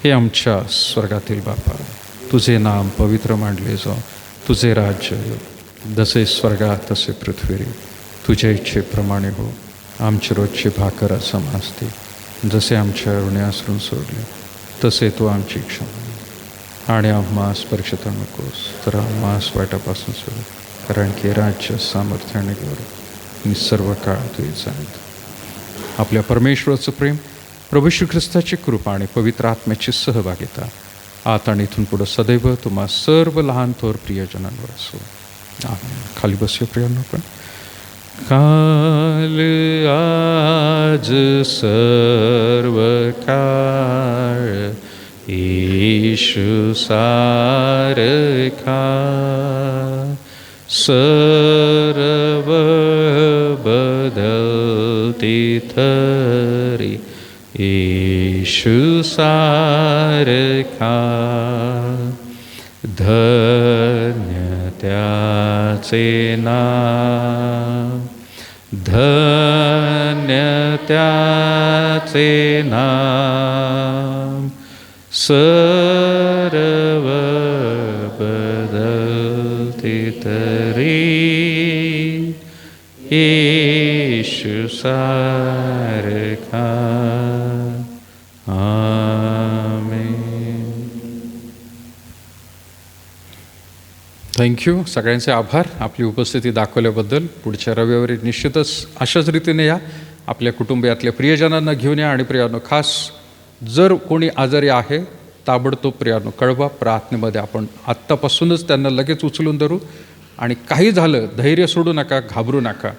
हे आमच्या स्वर्गातील बापा, तुझे नाम पवित्र मानले जाओ, तुझे राज्य जसे स्वर्गात तसे पृथ्वीवर, तुझ्या इच्छेप्रमाणे हो. आमची रोजची भाकर असते, जसे आमच्या ऋण्यासरून सोडले तसे तो आमची क्षमा आणि आम्हास परीक्षेत नकोस तर आम्हास वाईटापासून सोड, कारण की राज्य, सामर्थ्य आणि गौरव मी सर्व काळ तुझे जाणतो. आपल्या परमेश्वराचं प्रेम, प्रभू श्री ख्रिस्ताची कृपा आणि पवित्र आत्म्याची सहभागिता आता आणि इथून पुढं सदैव तुम्हा सर्व लहान थोर प्रियजनांवर असो. खाली बसूया प्रियांनो. पण काल, आज, सर्व काळ येशू सारखा, सर्व बदलते तरी येशू सारखा, धन्य त्याचे नाम, धन्य त्याचे नाम, सर्व बदलते तरी येशू सारखा. आमेन. थँक्यू. सगळ्यांचे आभार आपली उपस्थिती दाखवल्याबद्दल. पुढच्या रविवारी निश्चितच अशाच रीतीने या, आपल्या कुटुंबियातल्या प्रियजनांना घेऊन या. आणि प्रियानो, खास जर कोणी आजारी आहे ताबडतोब प्रियानो कळवा. प्रार्थनेमध्ये आपण आत्तापासूनच त्यांना लगेच उचलून धरू. आणि काही झालं धैर्य सोडू नका, घाबरू नका.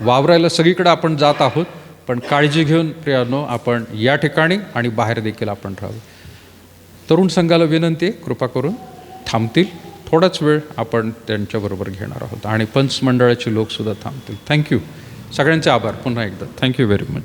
वावरायला सगळीकडे आपण जात आहोत, पण काळजी घेऊन प्रियानो आपण या ठिकाणी आणि बाहेर देखील आपण राहू. तरुण संघाला विनंती आहे, कृपा करून थांबतील. थोडाच वेळ आपण त्यांच्याबरोबर घेणार आहोत आणि पंच मंडळाचे लोकसुद्धा थांबतील. थँक्यू. सगळ्यांचे आभार पुन्हा एकदा. Thank you very much.